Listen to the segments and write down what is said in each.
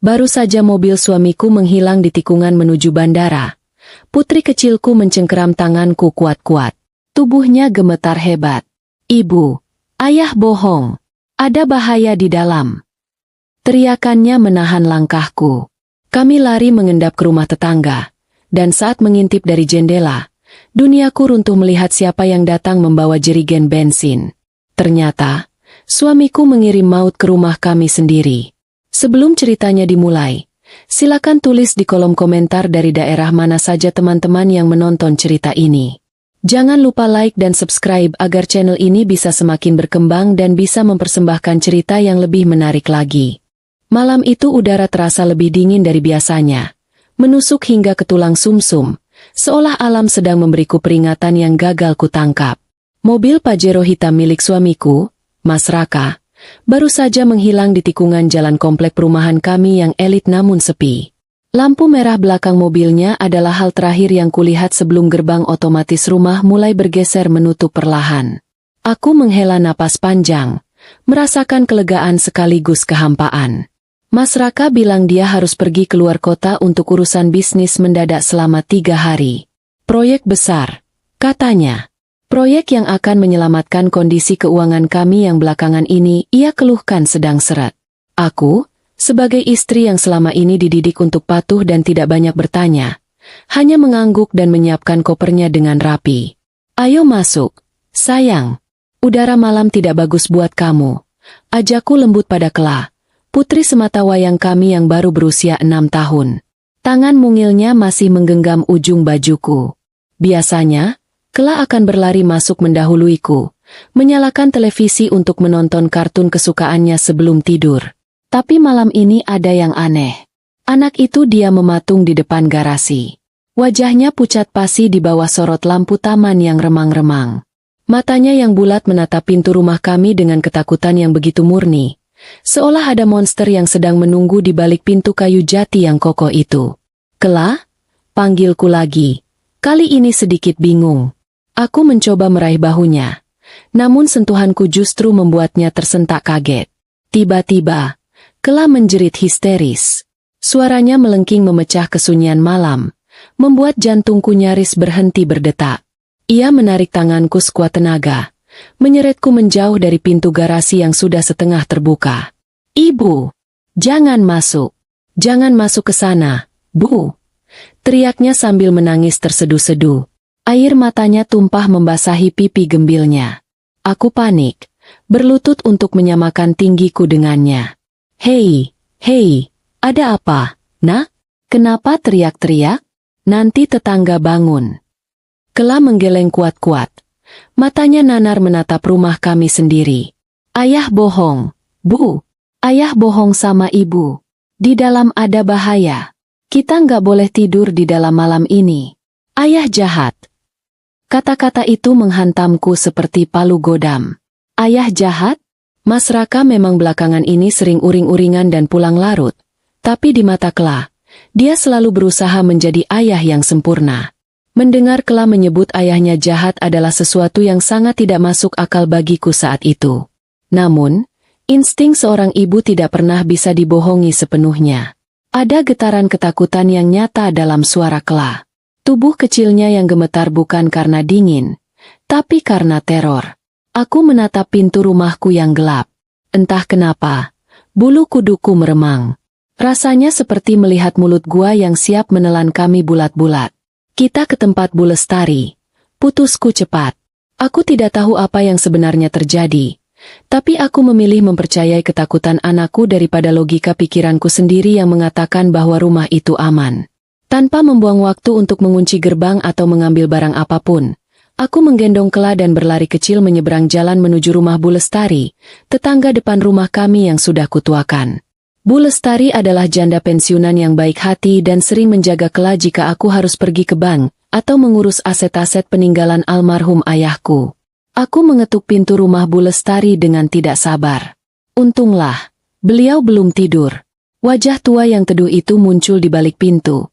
Baru saja mobil suamiku menghilang di tikungan menuju bandara. Putri kecilku mencengkeram tanganku kuat-kuat. Tubuhnya gemetar hebat. Ibu, ayah bohong. Ada bahaya di dalam. Teriakannya menahan langkahku. Kami lari mengendap ke rumah tetangga. Dan saat mengintip dari jendela, duniaku runtuh melihat siapa yang datang membawa jerigen bensin. Ternyata, suamiku mengirim maut ke rumah kami sendiri. Sebelum ceritanya dimulai, silakan tulis di kolom komentar dari daerah mana saja teman-teman yang menonton cerita ini. Jangan lupa like dan subscribe agar channel ini bisa semakin berkembang dan bisa mempersembahkan cerita yang lebih menarik lagi. Malam itu udara terasa lebih dingin dari biasanya, menusuk hingga ke tulang sumsum, seolah alam sedang memberiku peringatan yang gagal kutangkap. Mobil Pajero hitam milik suamiku, Mas Raka, baru saja menghilang di tikungan jalan komplek perumahan kami yang elit namun sepi. Lampu merah belakang mobilnya adalah hal terakhir yang kulihat sebelum gerbang otomatis rumah mulai bergeser menutup perlahan. Aku menghela napas panjang, merasakan kelegaan sekaligus kehampaan. Mas Raka bilang dia harus pergi keluar kota untuk urusan bisnis mendadak selama 3 hari. Proyek besar, katanya. Proyek yang akan menyelamatkan kondisi keuangan kami yang belakangan ini ia keluhkan sedang seret. Aku, sebagai istri yang selama ini dididik untuk patuh dan tidak banyak bertanya, hanya mengangguk dan menyiapkan kopernya dengan rapi. Ayo masuk, sayang. Udara malam tidak bagus buat kamu. Ajakku lembut pada Kela, putri sematawayang kami yang baru berusia 6 tahun. Tangan mungilnya masih menggenggam ujung bajuku. Biasanya, Kela akan berlari masuk mendahuluiku, menyalakan televisi untuk menonton kartun kesukaannya sebelum tidur. Tapi malam ini ada yang aneh. Anak itu diam mematung di depan garasi. Wajahnya pucat pasi di bawah sorot lampu taman yang remang-remang. Matanya yang bulat menatap pintu rumah kami dengan ketakutan yang begitu murni, seolah ada monster yang sedang menunggu di balik pintu kayu jati yang kokoh itu. Kela? Panggilku lagi. Kali ini sedikit bingung. Aku mencoba meraih bahunya, namun sentuhanku justru membuatnya tersentak kaget. Tiba-tiba, Kela menjerit histeris. Suaranya melengking memecah kesunyian malam, membuat jantungku nyaris berhenti berdetak. Ia menarik tanganku sekuat tenaga, menyeretku menjauh dari pintu garasi yang sudah setengah terbuka. Ibu, jangan masuk. Jangan masuk ke sana, Bu. Teriaknya sambil menangis terseduh-seduh. Air matanya tumpah membasahi pipi gembilnya. Aku panik, berlutut untuk menyamakan tinggiku dengannya. Hei, ada apa, Nak? Kenapa teriak-teriak? Nanti tetangga bangun. Kela menggeleng kuat-kuat. Matanya nanar menatap rumah kami sendiri. Ayah bohong, Bu. Ayah bohong sama ibu. Di dalam ada bahaya. Kita nggak boleh tidur di dalam malam ini. Ayah jahat. Kata-kata itu menghantamku seperti palu godam. Ayah jahat? Mas Raka memang belakangan ini sering uring-uringan dan pulang larut. Tapi di mata Kela, dia selalu berusaha menjadi ayah yang sempurna. Mendengar Kela menyebut ayahnya jahat adalah sesuatu yang sangat tidak masuk akal bagiku saat itu. Namun, insting seorang ibu tidak pernah bisa dibohongi sepenuhnya. Ada getaran ketakutan yang nyata dalam suara Kela. Tubuh kecilnya yang gemetar bukan karena dingin, tapi karena teror. Aku menatap pintu rumahku yang gelap. Entah kenapa, bulu kuduku meremang. Rasanya seperti melihat mulut gua yang siap menelan kami bulat-bulat. Kita ke tempat Bu Lestari. Putusku cepat. Aku tidak tahu apa yang sebenarnya terjadi. Tapi aku memilih mempercayai ketakutan anakku daripada logika pikiranku sendiri yang mengatakan bahwa rumah itu aman. Tanpa membuang waktu untuk mengunci gerbang atau mengambil barang apapun, aku menggendong Kela dan berlari kecil menyeberang jalan menuju rumah Bu Lestari, tetangga depan rumah kami yang sudah kutuakan. Bu Lestari adalah janda pensiunan yang baik hati dan sering menjaga Kela jika aku harus pergi ke bank atau mengurus aset-aset peninggalan almarhum ayahku. Aku mengetuk pintu rumah Bu Lestari dengan tidak sabar. Untunglah, beliau belum tidur. Wajah tua yang teduh itu muncul di balik pintu.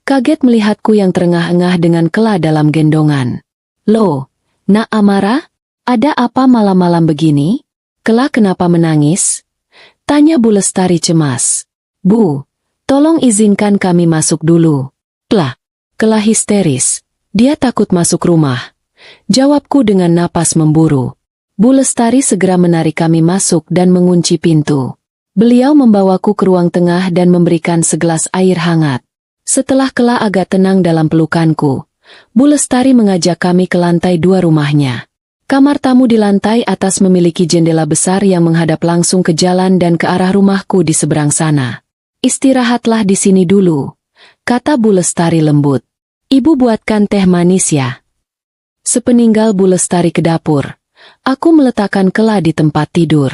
Kaget melihatku yang terengah-engah dengan Kela dalam gendongan. Loh, Nak Amara? Ada apa malam-malam begini? Kela kenapa menangis? Tanya Bu Lestari cemas. Bu, Tolong izinkan kami masuk dulu. Kela histeris. Dia takut masuk rumah. Jawabku dengan napas memburu. Bu Lestari segera menarik kami masuk dan mengunci pintu. Beliau membawaku ke ruang tengah dan memberikan segelas air hangat. Setelah Kela agak tenang dalam pelukanku, Bu Lestari mengajak kami ke lantai 2 rumahnya. Kamar tamu di lantai atas memiliki jendela besar yang menghadap langsung ke jalan dan ke arah rumahku di seberang sana. Istirahatlah di sini dulu, kata Bu Lestari lembut. Ibu buatkan teh manis ya. Sepeninggal Bu Lestari ke dapur, aku meletakkan Kela di tempat tidur.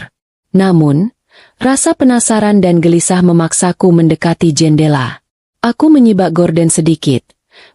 Namun, rasa penasaran dan gelisah memaksaku mendekati jendela. Aku menyibak gorden sedikit,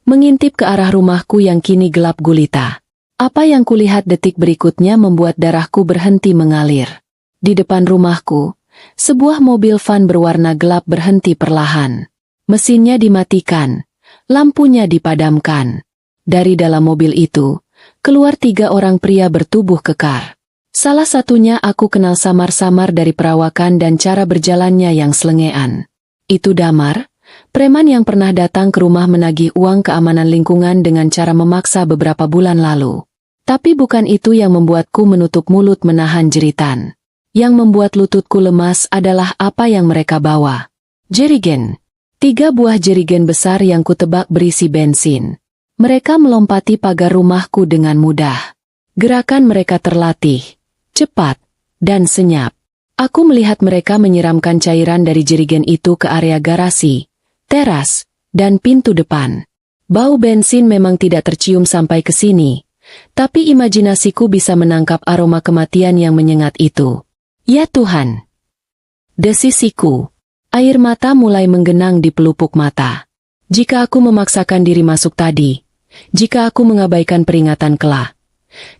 mengintip ke arah rumahku yang kini gelap gulita. Apa yang kulihat detik berikutnya membuat darahku berhenti mengalir. Di depan rumahku, sebuah mobil van berwarna gelap berhenti perlahan. Mesinnya dimatikan, lampunya dipadamkan. Dari dalam mobil itu, keluar 3 orang pria bertubuh kekar. Salah satunya aku kenal samar-samar dari perawakan dan cara berjalannya yang selengean. Itu Damar, preman yang pernah datang ke rumah menagih uang keamanan lingkungan dengan cara memaksa beberapa bulan lalu. Tapi bukan itu yang membuatku menutup mulut menahan jeritan. Yang membuat lututku lemas adalah apa yang mereka bawa. Jerigen. 3 buah jerigen besar yang kutebak berisi bensin. Mereka melompati pagar rumahku dengan mudah. Gerakan mereka terlatih, cepat, dan senyap. Aku melihat mereka menyiramkan cairan dari jerigen itu ke area garasi, teras, dan pintu depan. Bau bensin memang tidak tercium sampai ke sini, tapi imajinasiku bisa menangkap aroma kematian yang menyengat itu. Ya Tuhan! Desisiku. Air mata mulai menggenang di pelupuk mata. Jika aku memaksakan diri masuk tadi, jika aku mengabaikan peringatan Kela,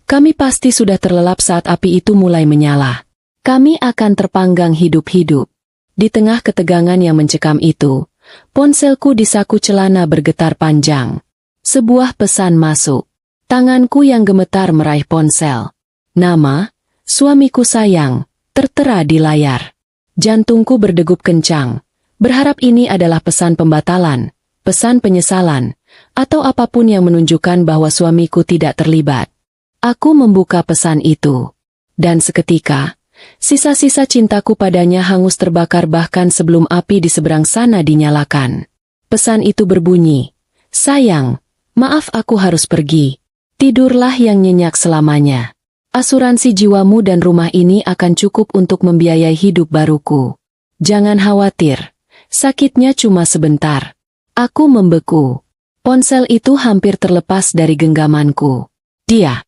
kami pasti sudah terlelap saat api itu mulai menyala. Kami akan terpanggang hidup-hidup. Di tengah ketegangan yang mencekam itu, ponselku di saku celana bergetar panjang. Sebuah pesan masuk. Tanganku yang gemetar meraih ponsel. Nama, suamiku sayang, tertera di layar. Jantungku berdegup kencang, berharap ini adalah pesan pembatalan, pesan penyesalan, atau apapun yang menunjukkan bahwa suamiku tidak terlibat. Aku membuka pesan itu, dan seketika, sisa-sisa cintaku padanya hangus terbakar bahkan sebelum api di seberang sana dinyalakan. Pesan itu berbunyi, "Sayang, maaf aku harus pergi. Tidurlah yang nyenyak selamanya. Asuransi jiwamu dan rumah ini akan cukup untuk membiayai hidup baruku. Jangan khawatir, sakitnya cuma sebentar." Aku membeku. Ponsel itu hampir terlepas dari genggamanku. Dia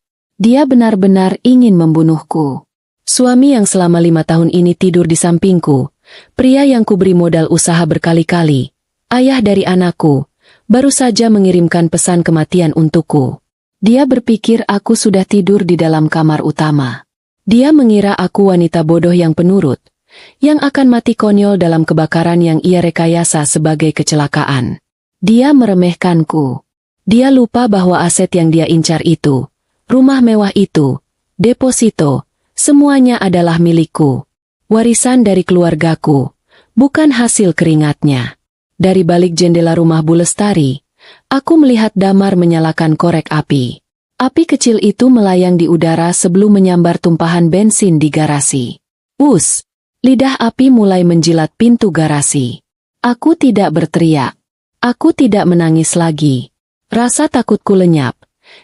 benar-benar ingin membunuhku. Suami yang selama 5 tahun ini tidur di sampingku, pria yang kuberi modal usaha berkali-kali, ayah dari anakku, baru saja mengirimkan pesan kematian untukku. Dia berpikir aku sudah tidur di dalam kamar utama. Dia mengira aku wanita bodoh yang penurut, yang akan mati konyol dalam kebakaran yang ia rekayasa sebagai kecelakaan. Dia meremehkanku. Dia lupa bahwa aset yang dia incar itu, rumah mewah itu, deposito, semuanya adalah milikku. Warisan dari keluargaku, bukan hasil keringatnya. Dari balik jendela rumah Bu Lestari, aku melihat Damar menyalakan korek api. Api kecil itu melayang di udara sebelum menyambar tumpahan bensin di garasi. Lidah api mulai menjilat pintu garasi. Aku tidak berteriak. Aku tidak menangis lagi. Rasa takutku lenyap,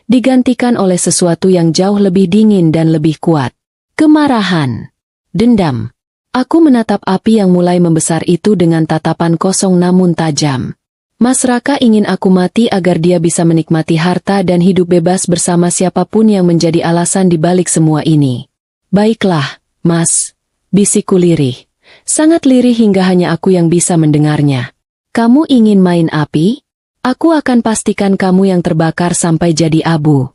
digantikan oleh sesuatu yang jauh lebih dingin dan lebih kuat. Kemarahan. Dendam. Aku menatap api yang mulai membesar itu dengan tatapan kosong namun tajam. Mas Raka ingin aku mati agar dia bisa menikmati harta dan hidup bebas bersama siapapun yang menjadi alasan di balik semua ini. Baiklah, Mas, bisikku lirih. Sangat lirih hingga hanya aku yang bisa mendengarnya. Kamu ingin main api? Aku akan pastikan kamu yang terbakar sampai jadi abu.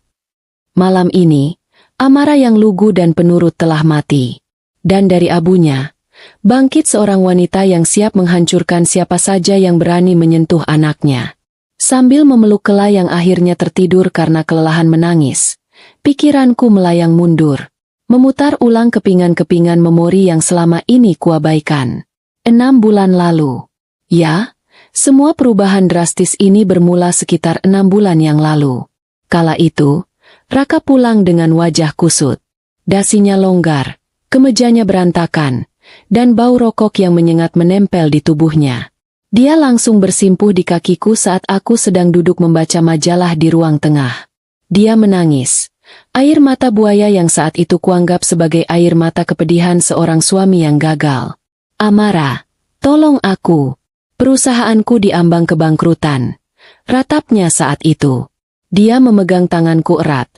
Malam ini, Amara yang lugu dan penurut telah mati. Dan dari abunya, bangkit seorang wanita yang siap menghancurkan siapa saja yang berani menyentuh anaknya. Sambil memeluk Kela yang akhirnya tertidur karena kelelahan menangis, pikiranku melayang mundur, memutar ulang kepingan-kepingan memori yang selama ini kuabaikan. 6 bulan lalu, Ya, semua perubahan drastis ini bermula sekitar 6 bulan yang lalu. Kala itu, Raka pulang dengan wajah kusut. Dasinya longgar, kemejanya berantakan, dan bau rokok yang menyengat menempel di tubuhnya. Dia langsung bersimpuh di kakiku saat aku sedang duduk membaca majalah di ruang tengah. Dia menangis. Air mata buaya yang saat itu kuanggap sebagai air mata kepedihan seorang suami yang gagal. Amara, tolong aku. Perusahaanku diambang kebangkrutan. Ratapnya saat itu. Dia memegang tanganku erat,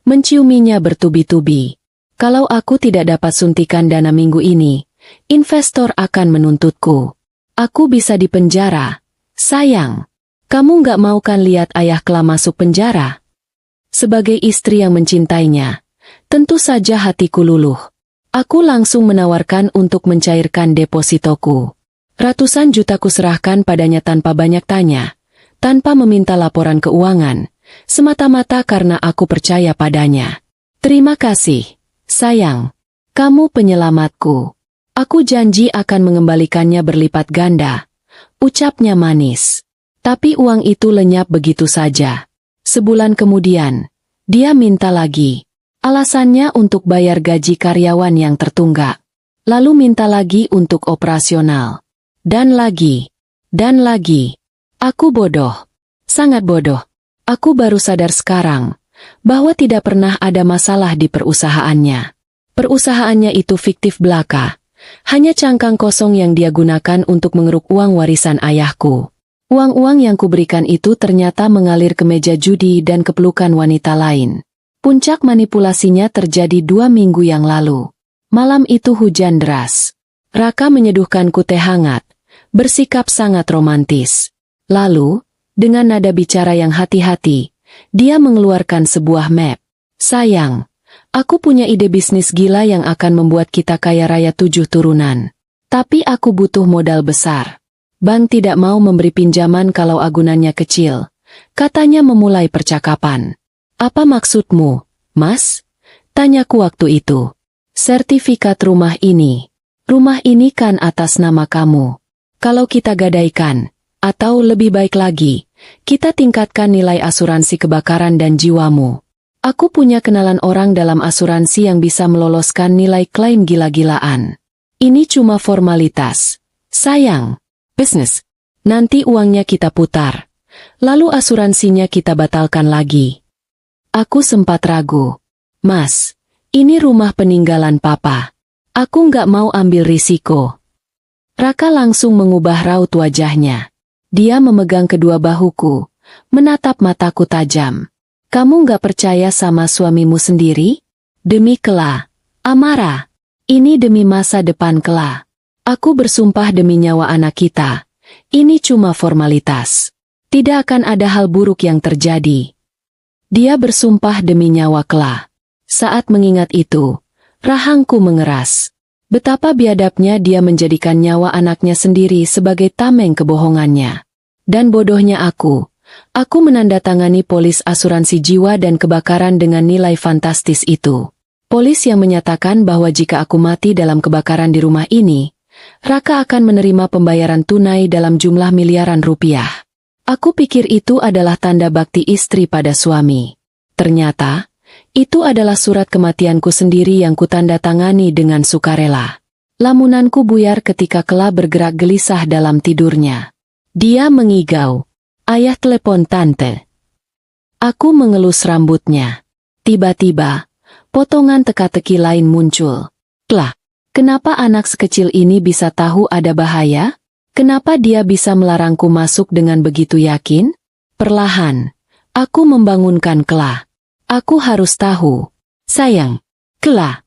menciuminya bertubi-tubi. Kalau aku tidak dapat suntikan dana minggu ini, investor akan menuntutku. Aku bisa dipenjara. Sayang, kamu nggak mau kan lihat ayah Kla masuk penjara? Sebagai istri yang mencintainya, tentu saja hatiku luluh. Aku langsung menawarkan untuk mencairkan depositoku. Ratusan juta kuserahkan padanya tanpa banyak tanya, tanpa meminta laporan keuangan, semata-mata karena aku percaya padanya. Terima kasih, sayang. Kamu penyelamatku. Aku janji akan mengembalikannya berlipat ganda. Ucapnya manis. Tapi uang itu lenyap begitu saja. Sebulan kemudian, dia minta lagi. Alasannya untuk bayar gaji karyawan yang tertunggak. Lalu minta lagi untuk operasional. Dan lagi. Dan lagi. Aku bodoh. Sangat bodoh. Aku baru sadar sekarang bahwa tidak pernah ada masalah di perusahaannya. Perusahaannya itu fiktif belaka. Hanya cangkang kosong yang dia gunakan untuk mengeruk uang warisan ayahku. Uang-uang yang kuberikan itu ternyata mengalir ke meja judi dan kepelukan wanita lain. Puncak manipulasinya terjadi 2 minggu yang lalu. Malam itu hujan deras. Raka menyeduhkanku teh hangat, bersikap sangat romantis. Lalu, dengan nada bicara yang hati-hati, dia mengeluarkan sebuah map. Sayang, aku punya ide bisnis gila yang akan membuat kita kaya raya 7 turunan. Tapi aku butuh modal besar. Bank tidak mau memberi pinjaman kalau agunannya kecil. Katanya memulai percakapan. Apa maksudmu, Mas? Tanyaku waktu itu. Sertifikat rumah ini. Rumah ini kan atas nama kamu. Kalau kita gadaikan, atau lebih baik lagi, kita tingkatkan nilai asuransi kebakaran dan jiwamu. Aku punya kenalan orang dalam asuransi yang bisa meloloskan nilai klaim gila-gilaan. Ini cuma formalitas. Sayang. Bisnis. Nanti uangnya kita putar. Lalu asuransinya kita batalkan lagi. Aku sempat ragu. Mas, ini rumah peninggalan papa. Aku nggak mau ambil risiko. Raka langsung mengubah raut wajahnya. Dia memegang kedua bahuku, menatap mataku tajam. Kamu nggak percaya sama suamimu sendiri? Demi Kla. Amara. Ini demi masa depan Kla. Aku bersumpah demi nyawa anak kita. Ini cuma formalitas. Tidak akan ada hal buruk yang terjadi. Dia bersumpah demi nyawa Kla. Saat mengingat itu, rahangku mengeras. Betapa biadabnya dia menjadikan nyawa anaknya sendiri sebagai tameng kebohongannya. Dan bodohnya aku menandatangani polis asuransi jiwa dan kebakaran dengan nilai fantastis itu. Polis yang menyatakan bahwa jika aku mati dalam kebakaran di rumah ini, Raka akan menerima pembayaran tunai dalam jumlah miliaran rupiah. Aku pikir itu adalah tanda bakti istri pada suami. Ternyata, itu adalah surat kematianku sendiri yang kutandatangani dengan sukarela. Lamunanku buyar ketika Kla bergerak gelisah dalam tidurnya. Dia mengigau. Ayah telepon tante. Aku mengelus rambutnya. Tiba-tiba, potongan teka-teki lain muncul. Kla. Kenapa anak sekecil ini bisa tahu ada bahaya? Kenapa dia bisa melarangku masuk dengan begitu yakin? Perlahan, aku membangunkan Kla. Aku harus tahu. Sayang, Kla.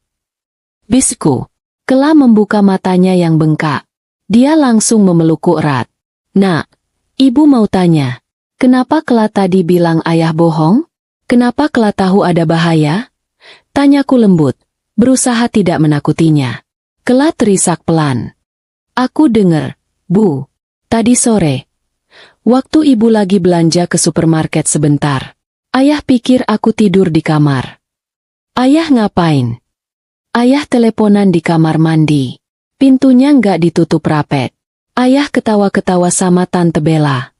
Bisikku. Kla membuka matanya yang bengkak. Dia langsung memelukku erat. Nak, ibu mau tanya. Kenapa Kla tadi bilang ayah bohong? Kenapa Kla tahu ada bahaya? Tanyaku lembut, berusaha tidak menakutinya. Kla terisak pelan. Aku dengar, Bu. Tadi sore. Waktu ibu lagi belanja ke supermarket sebentar. Ayah pikir aku tidur di kamar. Ayah ngapain? Ayah teleponan di kamar mandi. Pintunya nggak ditutup rapet. Ayah ketawa-ketawa sama Tante Bella.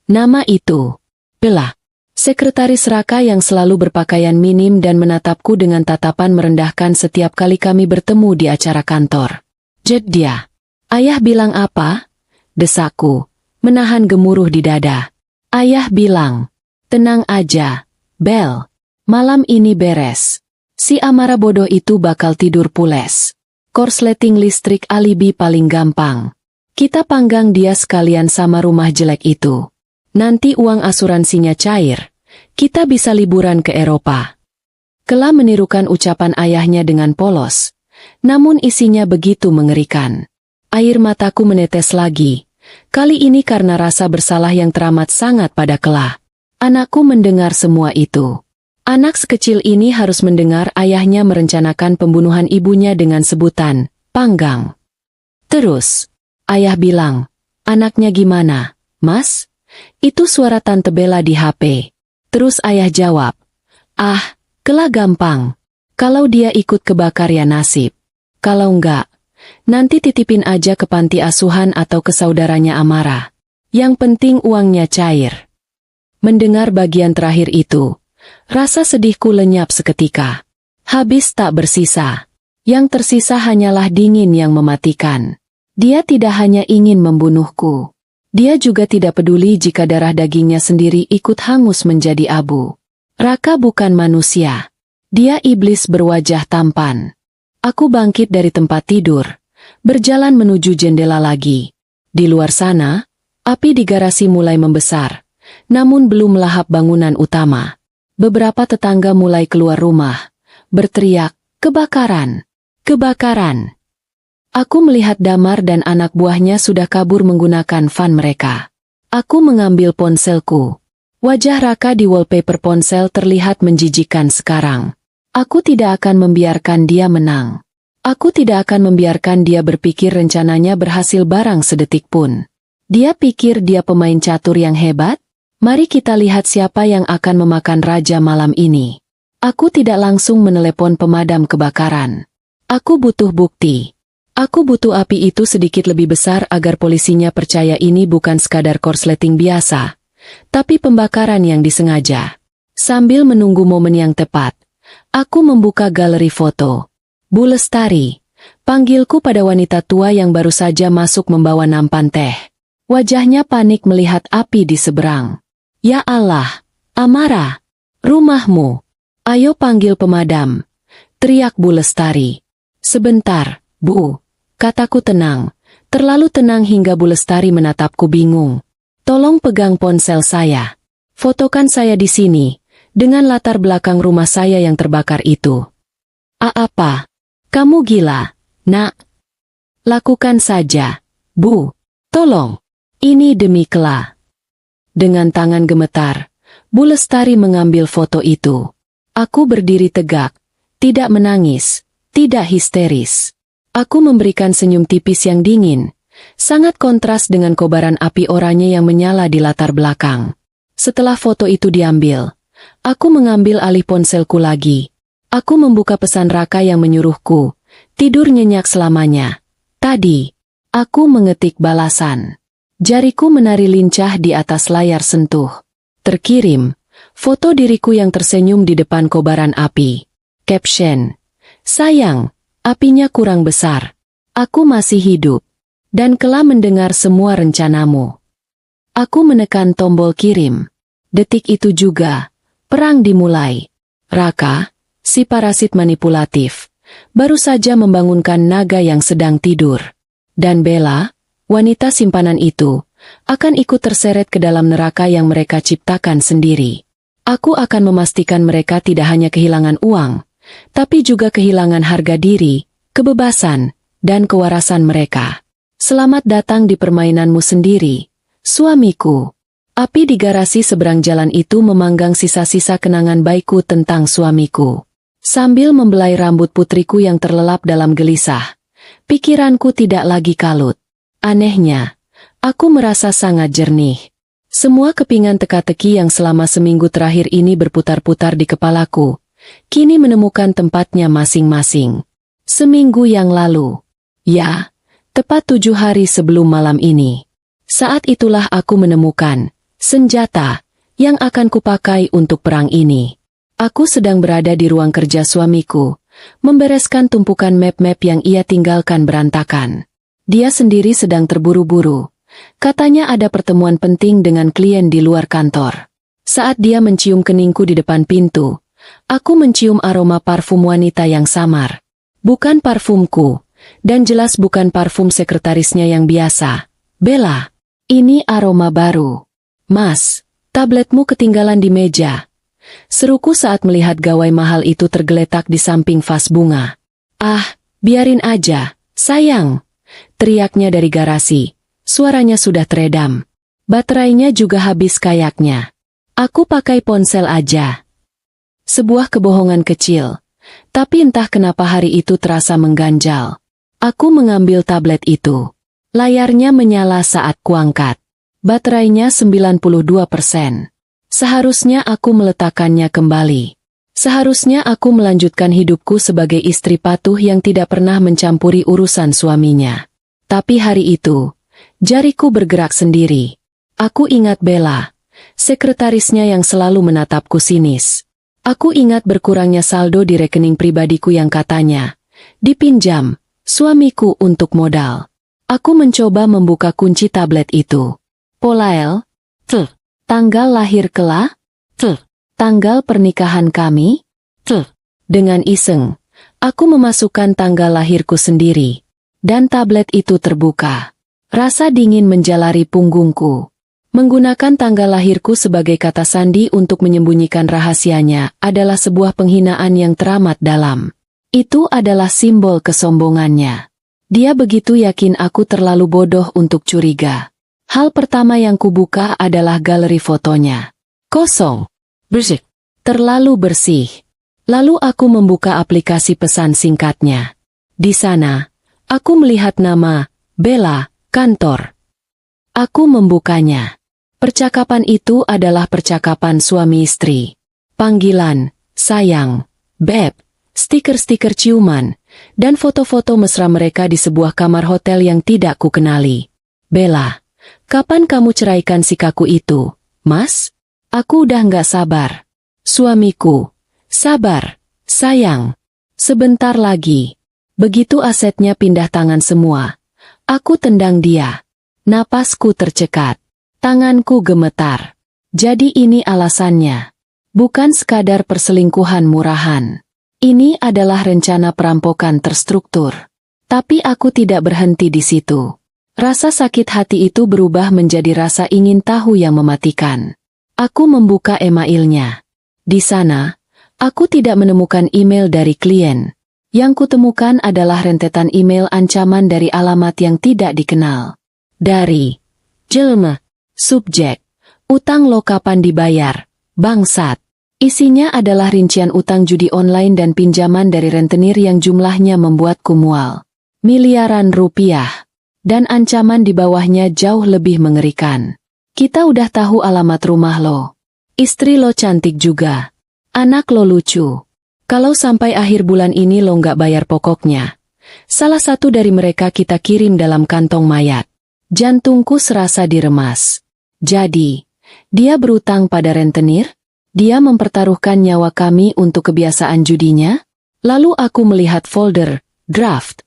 Nama itu, Bella. Sekretaris Raka yang selalu berpakaian minim dan menatapku dengan tatapan merendahkan setiap kali kami bertemu di acara kantor. Dia. Ayah bilang apa? Desakku, menahan gemuruh di dada. Ayah bilang, tenang aja, Bel. Malam ini beres. Si Amara bodoh itu bakal tidur pules. Korsleting listrik alibi paling gampang. Kita panggang dia sekalian sama rumah jelek itu. Nanti uang asuransinya cair. Kita bisa liburan ke Eropa. Kela menirukan ucapan ayahnya dengan polos. Namun isinya begitu mengerikan. Air mataku menetes lagi. Kali ini karena rasa bersalah yang teramat sangat pada Kela. Anakku mendengar semua itu. Anak sekecil ini harus mendengar ayahnya merencanakan pembunuhan ibunya dengan sebutan, panggang. Terus, ayah bilang, anaknya gimana, Mas? Itu suara Tante Bella di HP. Terus ayah jawab, Kela gampang. Kalau dia ikut kebakar ya nasib. Kalau enggak, nanti titipin aja ke panti asuhan atau ke saudaranya Amara. Yang penting uangnya cair. Mendengar bagian terakhir itu, rasa sedihku lenyap seketika. Habis tak bersisa. Yang tersisa hanyalah dingin yang mematikan. Dia tidak hanya ingin membunuhku. Dia juga tidak peduli jika darah dagingnya sendiri ikut hangus menjadi abu. Raka bukan manusia. Dia iblis berwajah tampan. Aku bangkit dari tempat tidur, berjalan menuju jendela lagi. Di luar sana, api di garasi mulai membesar, namun belum melahap bangunan utama. Beberapa tetangga mulai keluar rumah, berteriak, kebakaran, kebakaran. Aku melihat Damar dan anak buahnya sudah kabur menggunakan van mereka. Aku mengambil ponselku. Wajah Raka di wallpaper ponsel terlihat menjijikkan sekarang. Aku tidak akan membiarkan dia menang. Aku tidak akan membiarkan dia berpikir rencananya berhasil barang sedetik pun. Dia pikir dia pemain catur yang hebat? Mari kita lihat siapa yang akan memakan raja malam ini. Aku tidak langsung menelepon pemadam kebakaran. Aku butuh bukti. Aku butuh api itu sedikit lebih besar agar polisinya percaya ini bukan sekadar korsleting biasa, tapi pembakaran yang disengaja. Sambil menunggu momen yang tepat, aku membuka galeri foto. Bu Lestari, panggilku pada wanita tua yang baru saja masuk membawa nampan teh. Wajahnya panik melihat api di seberang. Ya Allah, Amara, rumahmu. Ayo panggil pemadam, teriak Bu Lestari. Sebentar, Bu. Kataku tenang, terlalu tenang hingga Bu Lestari menatapku bingung. Tolong pegang ponsel saya. Fotokan saya di sini, dengan latar belakang rumah saya yang terbakar itu. Apa? Kamu gila, Nak? Lakukan saja, Bu. Tolong. Ini demi Kela. Dengan tangan gemetar, Bu Lestari mengambil foto itu. Aku berdiri tegak, tidak menangis, tidak histeris. Aku memberikan senyum tipis yang dingin, sangat kontras dengan kobaran api oranye yang menyala di latar belakang. Setelah foto itu diambil, aku mengambil alih ponselku lagi. Aku membuka pesan Raka yang menyuruhku, tidur nyenyak selamanya. Tadi, aku mengetik balasan. Jariku menari lincah di atas layar sentuh. Terkirim, foto diriku yang tersenyum di depan kobaran api. Caption, sayang. Apinya kurang besar. Aku masih hidup. Dan Kela mendengar semua rencanamu. Aku menekan tombol kirim. Detik itu juga, perang dimulai. Raka, si parasit manipulatif, baru saja membangunkan naga yang sedang tidur. Dan Bella, wanita simpanan itu, akan ikut terseret ke dalam neraka yang mereka ciptakan sendiri. Aku akan memastikan mereka tidak hanya kehilangan uang, tapi juga kehilangan harga diri, kebebasan, dan kewarasan mereka. Selamat datang di permainanmu sendiri, suamiku. Api di garasi seberang jalan itu memanggang sisa-sisa kenangan baikku tentang suamiku. Sambil membelai rambut putriku yang terlelap dalam gelisah, pikiranku tidak lagi kalut. Anehnya, aku merasa sangat jernih. Semua kepingan teka-teki yang selama seminggu terakhir ini berputar-putar di kepalaku, kini menemukan tempatnya masing-masing. Seminggu yang lalu, ya, Tepat 7 hari sebelum malam ini. Saat itulah aku menemukan senjata yang akan kupakai untuk perang ini. Aku sedang berada di ruang kerja suamiku, membereskan tumpukan map-map yang ia tinggalkan berantakan. Dia sendiri sedang terburu-buru. Katanya ada pertemuan penting dengan klien di luar kantor. Saat dia mencium keningku di depan pintu, aku mencium aroma parfum wanita yang samar. Bukan parfumku, dan jelas bukan parfum sekretarisnya yang biasa. Bella, ini aroma baru. Mas, tabletmu ketinggalan di meja. Seruku saat melihat gawai mahal itu tergeletak di samping vas bunga. Ah, biarin aja, sayang. Teriaknya dari garasi. Suaranya sudah teredam. Baterainya juga habis kayaknya. Aku pakai ponsel aja. Sebuah kebohongan kecil. Tapi entah kenapa hari itu terasa mengganjal. Aku mengambil tablet itu. Layarnya menyala saat kuangkat. Baterainya 92%. Seharusnya aku meletakkannya kembali. Seharusnya aku melanjutkan hidupku sebagai istri patuh yang tidak pernah mencampuri urusan suaminya. Tapi hari itu, jariku bergerak sendiri. Aku ingat Bella, sekretarisnya yang selalu menatapku sinis. Aku ingat berkurangnya saldo di rekening pribadiku yang katanya dipinjam suamiku untuk modal. Aku mencoba membuka kunci tablet itu. Polael, tanggal lahir Kela, tanggal pernikahan kami, dengan iseng, aku memasukkan tanggal lahirku sendiri, dan tablet itu terbuka. Rasa dingin menjalari punggungku. Menggunakan tanggal lahirku sebagai kata sandi untuk menyembunyikan rahasianya adalah sebuah penghinaan yang teramat dalam. Itu adalah simbol kesombongannya. Dia begitu yakin aku terlalu bodoh untuk curiga. Hal pertama yang kubuka adalah galeri fotonya. Kosong. Bersih. Terlalu bersih. Lalu aku membuka aplikasi pesan singkatnya. Di sana, aku melihat nama, Bella, kantor. Aku membukanya. Percakapan itu adalah percakapan suami istri. Panggilan, sayang, beb, stiker-stiker ciuman, dan foto-foto mesra mereka di sebuah kamar hotel yang tidak kukenali. Bella, kapan kamu ceraikan si kaku itu, Mas? Aku udah nggak sabar. Suamiku, sabar, sayang. Sebentar lagi. Begitu asetnya pindah tangan semua, aku tendang dia. Napasku tercekat. Tanganku gemetar. Jadi ini alasannya. Bukan sekadar perselingkuhan murahan. Ini adalah rencana perampokan terstruktur. Tapi aku tidak berhenti di situ. Rasa sakit hati itu berubah menjadi rasa ingin tahu yang mematikan. Aku membuka emailnya. Di sana, aku tidak menemukan email dari klien. Yang kutemukan adalah rentetan email ancaman dari alamat yang tidak dikenal. Dari jelma, subjek, utang lo kapan dibayar, bangsat. Isinya adalah rincian utang judi online dan pinjaman dari rentenir yang jumlahnya membuatku mual. Miliaran rupiah. Dan ancaman di bawahnya jauh lebih mengerikan. Kita udah tahu alamat rumah lo. Istri lo cantik juga. Anak lo lucu. Kalau sampai akhir bulan ini lo nggak bayar pokoknya, salah satu dari mereka kita kirim dalam kantong mayat. Jantungku serasa diremas. Jadi, dia berutang pada rentenir? Dia mempertaruhkan nyawa kami untuk kebiasaan judinya? Lalu aku melihat folder, draft.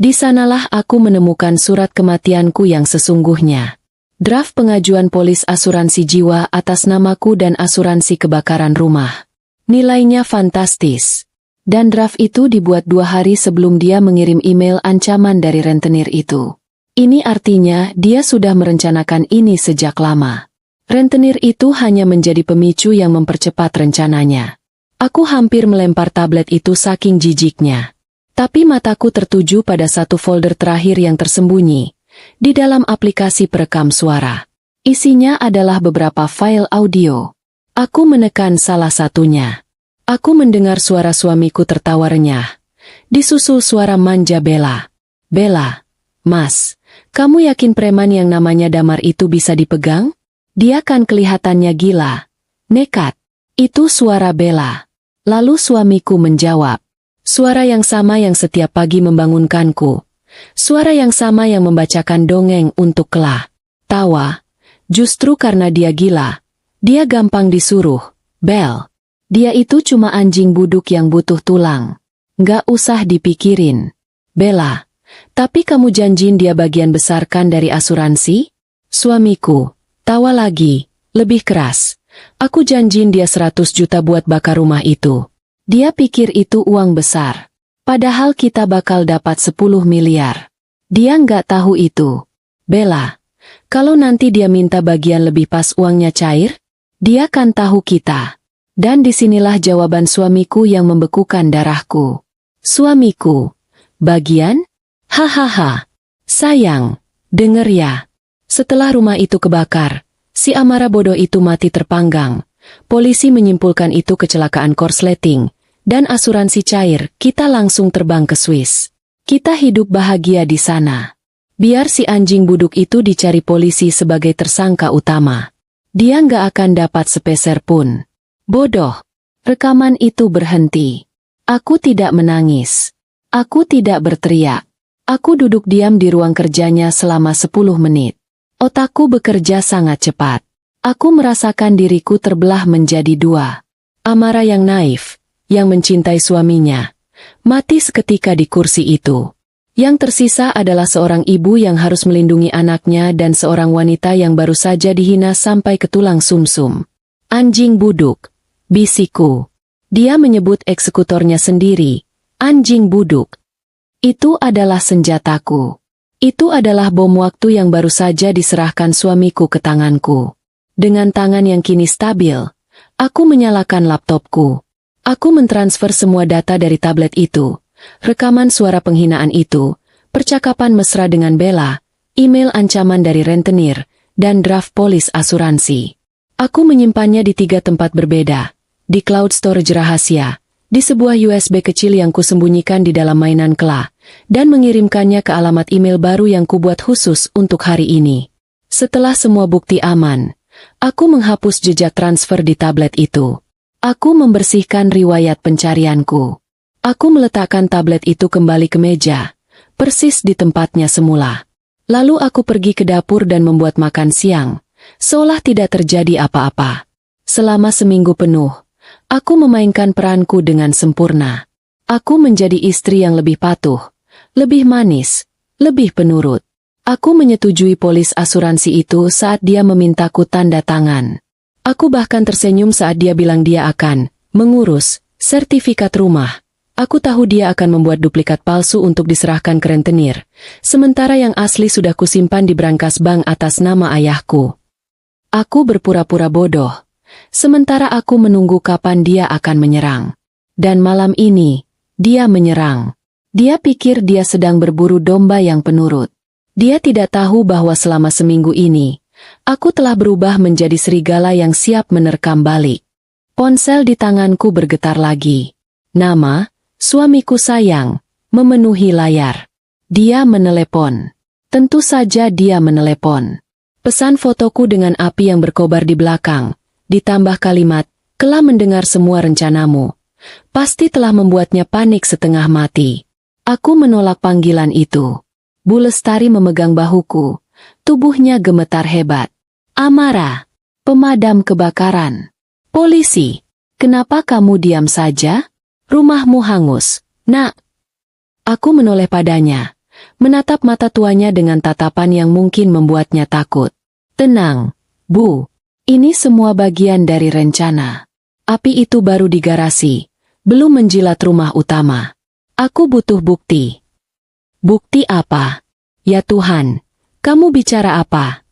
Di sanalah aku menemukan surat kematianku yang sesungguhnya. Draft pengajuan polis asuransi jiwa atas namaku dan asuransi kebakaran rumah. Nilainya fantastis. Dan draft itu dibuat 2 hari sebelum dia mengirim email ancaman dari rentenir itu. Ini artinya dia sudah merencanakan ini sejak lama. Rentenir itu hanya menjadi pemicu yang mempercepat rencananya. Aku hampir melempar tablet itu saking jijiknya. Tapi mataku tertuju pada satu folder terakhir yang tersembunyi di dalam aplikasi perekam suara. Isinya adalah beberapa file audio. Aku menekan salah satunya. Aku mendengar suara suamiku tertawa renyah. Disusul suara manja Bella. Bella, Mas, kamu yakin preman yang namanya Damar itu bisa dipegang? Dia kan kelihatannya gila. Nekat. Itu suara Bella. Lalu suamiku menjawab. Suara yang sama yang setiap pagi membangunkanku. Suara yang sama yang membacakan dongeng untuk Kla. Tawa. Justru karena dia gila. Dia gampang disuruh. Bel. Dia itu cuma anjing buduk yang butuh tulang. Nggak usah dipikirin. Bella. Tapi kamu janjiin dia bagian besarkan dari asuransi? Suamiku. Tawa lagi. Lebih keras. Aku janjiin dia 100 juta buat bakar rumah itu. Dia pikir itu uang besar. Padahal kita bakal dapat 10 miliar. Dia nggak tahu itu. Bella, kalau nanti dia minta bagian lebih pas uangnya cair, dia kan tahu kita. Dan disinilah jawaban suamiku yang membekukan darahku. Suamiku, bagian? Hahaha. Sayang, denger ya. Setelah rumah itu kebakar, si Amara bodoh itu mati terpanggang. Polisi menyimpulkan itu kecelakaan korsleting, dan asuransi cair, kita langsung terbang ke Swiss. Kita hidup bahagia di sana. Biar si anjing buduk itu dicari polisi sebagai tersangka utama. Dia nggak akan dapat sepeser pun. Bodoh. Rekaman itu berhenti. Aku tidak menangis. Aku tidak berteriak. Aku duduk diam di ruang kerjanya selama 10 menit. Otakku bekerja sangat cepat. Aku merasakan diriku terbelah menjadi dua. Amara yang naif, yang mencintai suaminya, mati seketika di kursi itu. Yang tersisa adalah seorang ibu yang harus melindungi anaknya dan seorang wanita yang baru saja dihina sampai ke tulang sumsum. Anjing buduk, bisikku. Dia menyebut eksekutornya sendiri, anjing buduk. Itu adalah senjataku. Itu adalah bom waktu yang baru saja diserahkan suamiku ke tanganku. Dengan tangan yang kini stabil, aku menyalakan laptopku. Aku mentransfer semua data dari tablet itu, rekaman suara penghinaan itu, percakapan mesra dengan Bella, email ancaman dari rentenir, dan draft polis asuransi. Aku menyimpannya di 3 tempat berbeda, di cloud storage rahasia, di sebuah USB kecil yang kusembunyikan di dalam mainan Kla, dan mengirimkannya ke alamat email baru yang kubuat khusus untuk hari ini. Setelah semua bukti aman, aku menghapus jejak transfer di tablet itu. Aku membersihkan riwayat pencarianku. Aku meletakkan tablet itu kembali ke meja, persis di tempatnya semula. Lalu aku pergi ke dapur dan membuat makan siang, seolah tidak terjadi apa-apa. Selama seminggu penuh, aku memainkan peranku dengan sempurna. Aku menjadi istri yang lebih patuh, lebih manis, lebih penurut. Aku menyetujui polis asuransi itu saat dia memintaku tanda tangan. Aku bahkan tersenyum saat dia bilang dia akan mengurus sertifikat rumah. Aku tahu dia akan membuat duplikat palsu untuk diserahkan ke rentenir, sementara yang asli sudah kusimpan di brankas bank atas nama ayahku. Aku berpura-pura bodoh, sementara aku menunggu kapan dia akan menyerang. Dan malam ini, dia menyerang. Dia pikir dia sedang berburu domba yang penurut. Dia tidak tahu bahwa selama seminggu ini, aku telah berubah menjadi serigala yang siap menerkam balik. Ponsel di tanganku bergetar lagi. Nama, suamiku sayang, memenuhi layar. Dia menelepon. Tentu saja dia menelepon. Pesan fotoku dengan api yang berkobar di belakang, ditambah kalimat, "Kla mendengar semua rencanamu." Pasti telah membuatnya panik setengah mati. Aku menolak panggilan itu. Bu Lestari memegang bahuku. Tubuhnya gemetar hebat. Amara, pemadam kebakaran. Polisi, kenapa kamu diam saja? Rumahmu hangus, nak. Aku menoleh padanya, menatap mata tuanya dengan tatapan yang mungkin membuatnya takut. Tenang, Bu. Ini semua bagian dari rencana. Api itu baru di garasi, belum menjilat rumah utama. Aku butuh bukti. Bukti apa? Ya Tuhan. Kamu bicara apa?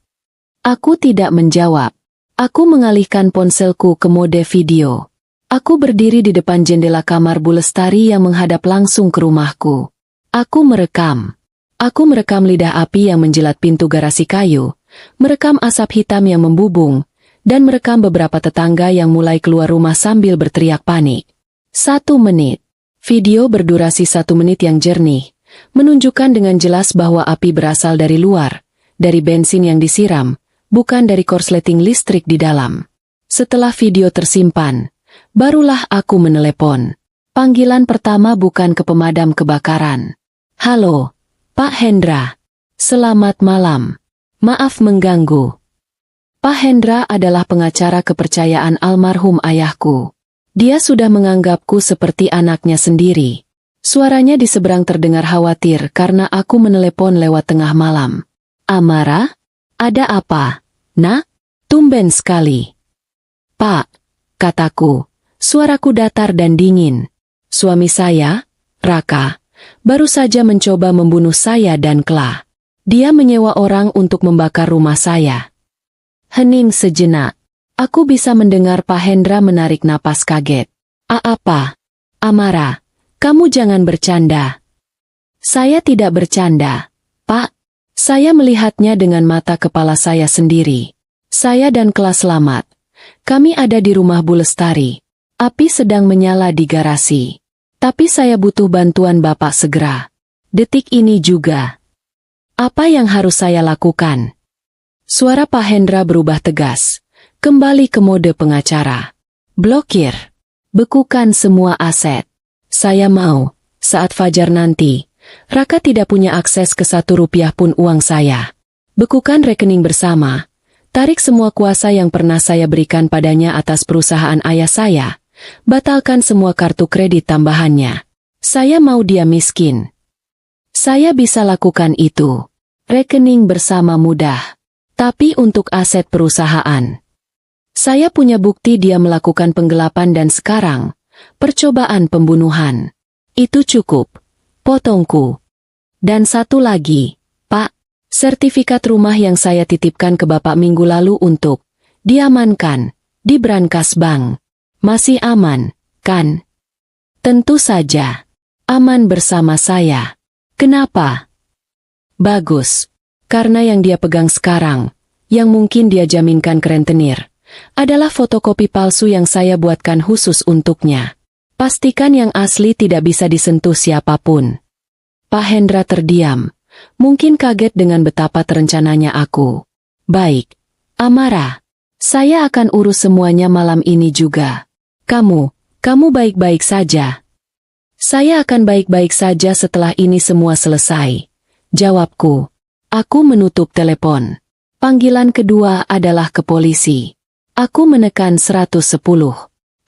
Aku tidak menjawab. Aku mengalihkan ponselku ke mode video. Aku berdiri di depan jendela kamar Bu Lestari yang menghadap langsung ke rumahku. Aku merekam. Aku merekam lidah api yang menjilat pintu garasi kayu, merekam asap hitam yang membubung, dan merekam beberapa tetangga yang mulai keluar rumah sambil berteriak panik. 1 menit. Video berdurasi 1 menit yang jernih, menunjukkan dengan jelas bahwa api berasal dari luar, dari bensin yang disiram, bukan dari korsleting listrik di dalam. Setelah video tersimpan, barulah aku menelepon. Panggilan pertama bukan ke pemadam kebakaran. Halo, Pak Hendra. Selamat malam. Maaf mengganggu. Pak Hendra adalah pengacara kepercayaan almarhum ayahku. Dia sudah menganggapku seperti anaknya sendiri. Suaranya di seberang terdengar khawatir karena aku menelepon lewat tengah malam. Amara? Ada apa? Nak? Tumben sekali. Pak, kataku. Suaraku datar dan dingin. Suami saya, Raka, baru saja mencoba membunuh saya dan Kla. Dia menyewa orang untuk membakar rumah saya. Hening sejenak. Aku bisa mendengar Pak Hendra menarik napas kaget. Apa? Amara, kamu jangan bercanda. Saya tidak bercanda, Pak. Saya melihatnya dengan mata kepala saya sendiri. Saya dan Kla selamat. Kami ada di rumah Bu Lestari. Api sedang menyala di garasi. Tapi saya butuh bantuan Bapak segera. Detik ini juga. Apa yang harus saya lakukan? Suara Pak Hendra berubah tegas. Kembali ke mode pengacara. Blokir. Bekukan semua aset. Saya mau, saat fajar nanti, Raka tidak punya akses ke 1 rupiah pun uang saya. Bekukan rekening bersama. Tarik semua kuasa yang pernah saya berikan padanya atas perusahaan ayah saya. Batalkan semua kartu kredit tambahannya. Saya mau dia miskin. Saya bisa lakukan itu. Rekening bersama mudah. Tapi untuk aset perusahaan. Saya punya bukti dia melakukan penggelapan dan sekarang, percobaan pembunuhan. Itu cukup. Potongku. Dan satu lagi, Pak, sertifikat rumah yang saya titipkan ke Bapak minggu lalu untuk diamankan di brankas bank. Masih aman, kan? Tentu saja. Aman bersama saya. Kenapa? Bagus. Karena yang dia pegang sekarang, yang mungkin dia jaminkan ke rentenir, adalah fotokopi palsu yang saya buatkan khusus untuknya. Pastikan yang asli tidak bisa disentuh siapapun. Pak Hendra terdiam. Mungkin kaget dengan betapa terencananya aku. Baik. Amara. Saya akan urus semuanya malam ini juga. Kamu baik-baik saja. Saya akan baik-baik saja setelah ini semua selesai. Jawabku. Aku menutup telepon. Panggilan kedua adalah ke polisi. Aku menekan 110.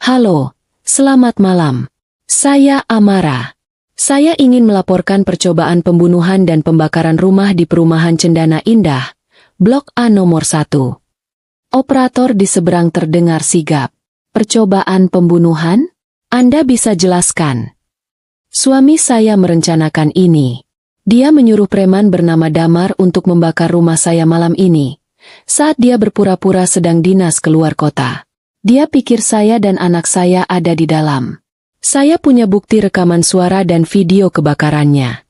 Halo, selamat malam. Saya Amara. Saya ingin melaporkan percobaan pembunuhan dan pembakaran rumah di perumahan Cendana Indah, Blok A nomor 1. Operator di seberang terdengar sigap. Percobaan pembunuhan? Anda bisa jelaskan. Suami saya merencanakan ini. Dia menyuruh preman bernama Damar untuk membakar rumah saya malam ini. Saat dia berpura-pura sedang dinas keluar kota. Dia pikir saya dan anak saya ada di dalam. Saya punya bukti rekaman suara dan video kebakarannya.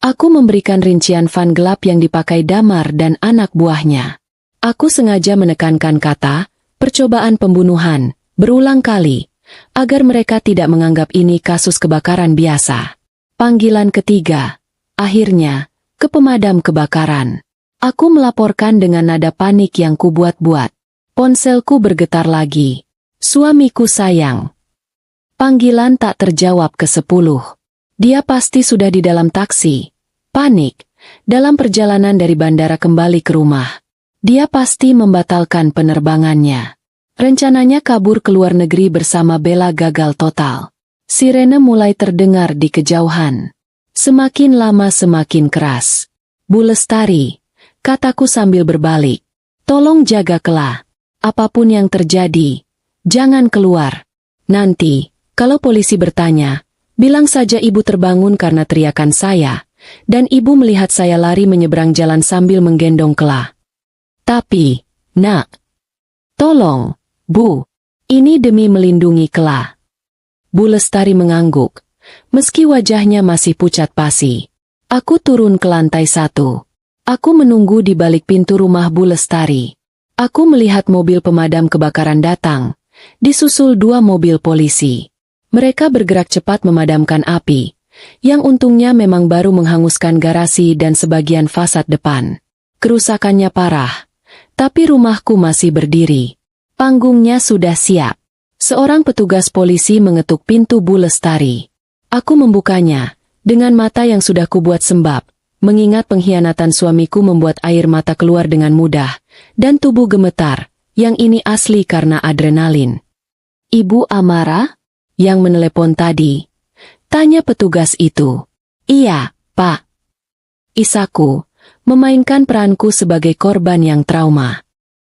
Aku memberikan rincian van gelap yang dipakai Damar dan anak buahnya. Aku sengaja menekankan kata, percobaan pembunuhan, berulang kali, agar mereka tidak menganggap ini kasus kebakaran biasa. Panggilan ketiga, akhirnya, ke pemadam kebakaran. Aku melaporkan dengan nada panik yang kubuat-buat. Ponselku bergetar lagi. Suamiku sayang. Panggilan tak terjawab ke-10. Dia pasti sudah di dalam taksi. Panik. Dalam perjalanan dari bandara kembali ke rumah. Dia pasti membatalkan penerbangannya. Rencananya kabur ke luar negeri bersama Bella gagal total. Sirene mulai terdengar di kejauhan. Semakin lama semakin keras. Bu Lestari, kataku sambil berbalik. Tolong jaga Kla. Apapun yang terjadi, jangan keluar. Nanti, kalau polisi bertanya, bilang saja ibu terbangun karena teriakan saya, dan ibu melihat saya lari menyeberang jalan sambil menggendong Kla. Tapi, nak, tolong. Bu, ini demi melindungi Kla. Bu Lestari mengangguk. Meski wajahnya masih pucat pasi. Aku turun ke lantai 1. Aku menunggu di balik pintu rumah Bu Lestari. Aku melihat mobil pemadam kebakaran datang. Disusul 2 mobil polisi. Mereka bergerak cepat memadamkan api. Yang untungnya memang baru menghanguskan garasi dan sebagian fasad depan. Kerusakannya parah. Tapi rumahku masih berdiri. Panggungnya sudah siap. Seorang petugas polisi mengetuk pintu Bu Lestari. Aku membukanya, dengan mata yang sudah kubuat sembab, Mengingat pengkhianatan suamiku membuat air mata keluar dengan mudah, dan tubuh gemetar, yang ini asli karena adrenalin. Ibu Amara? Yang menelepon tadi? Tanya petugas itu. Iya, Pak. Isaku, memainkan peranku sebagai korban yang trauma.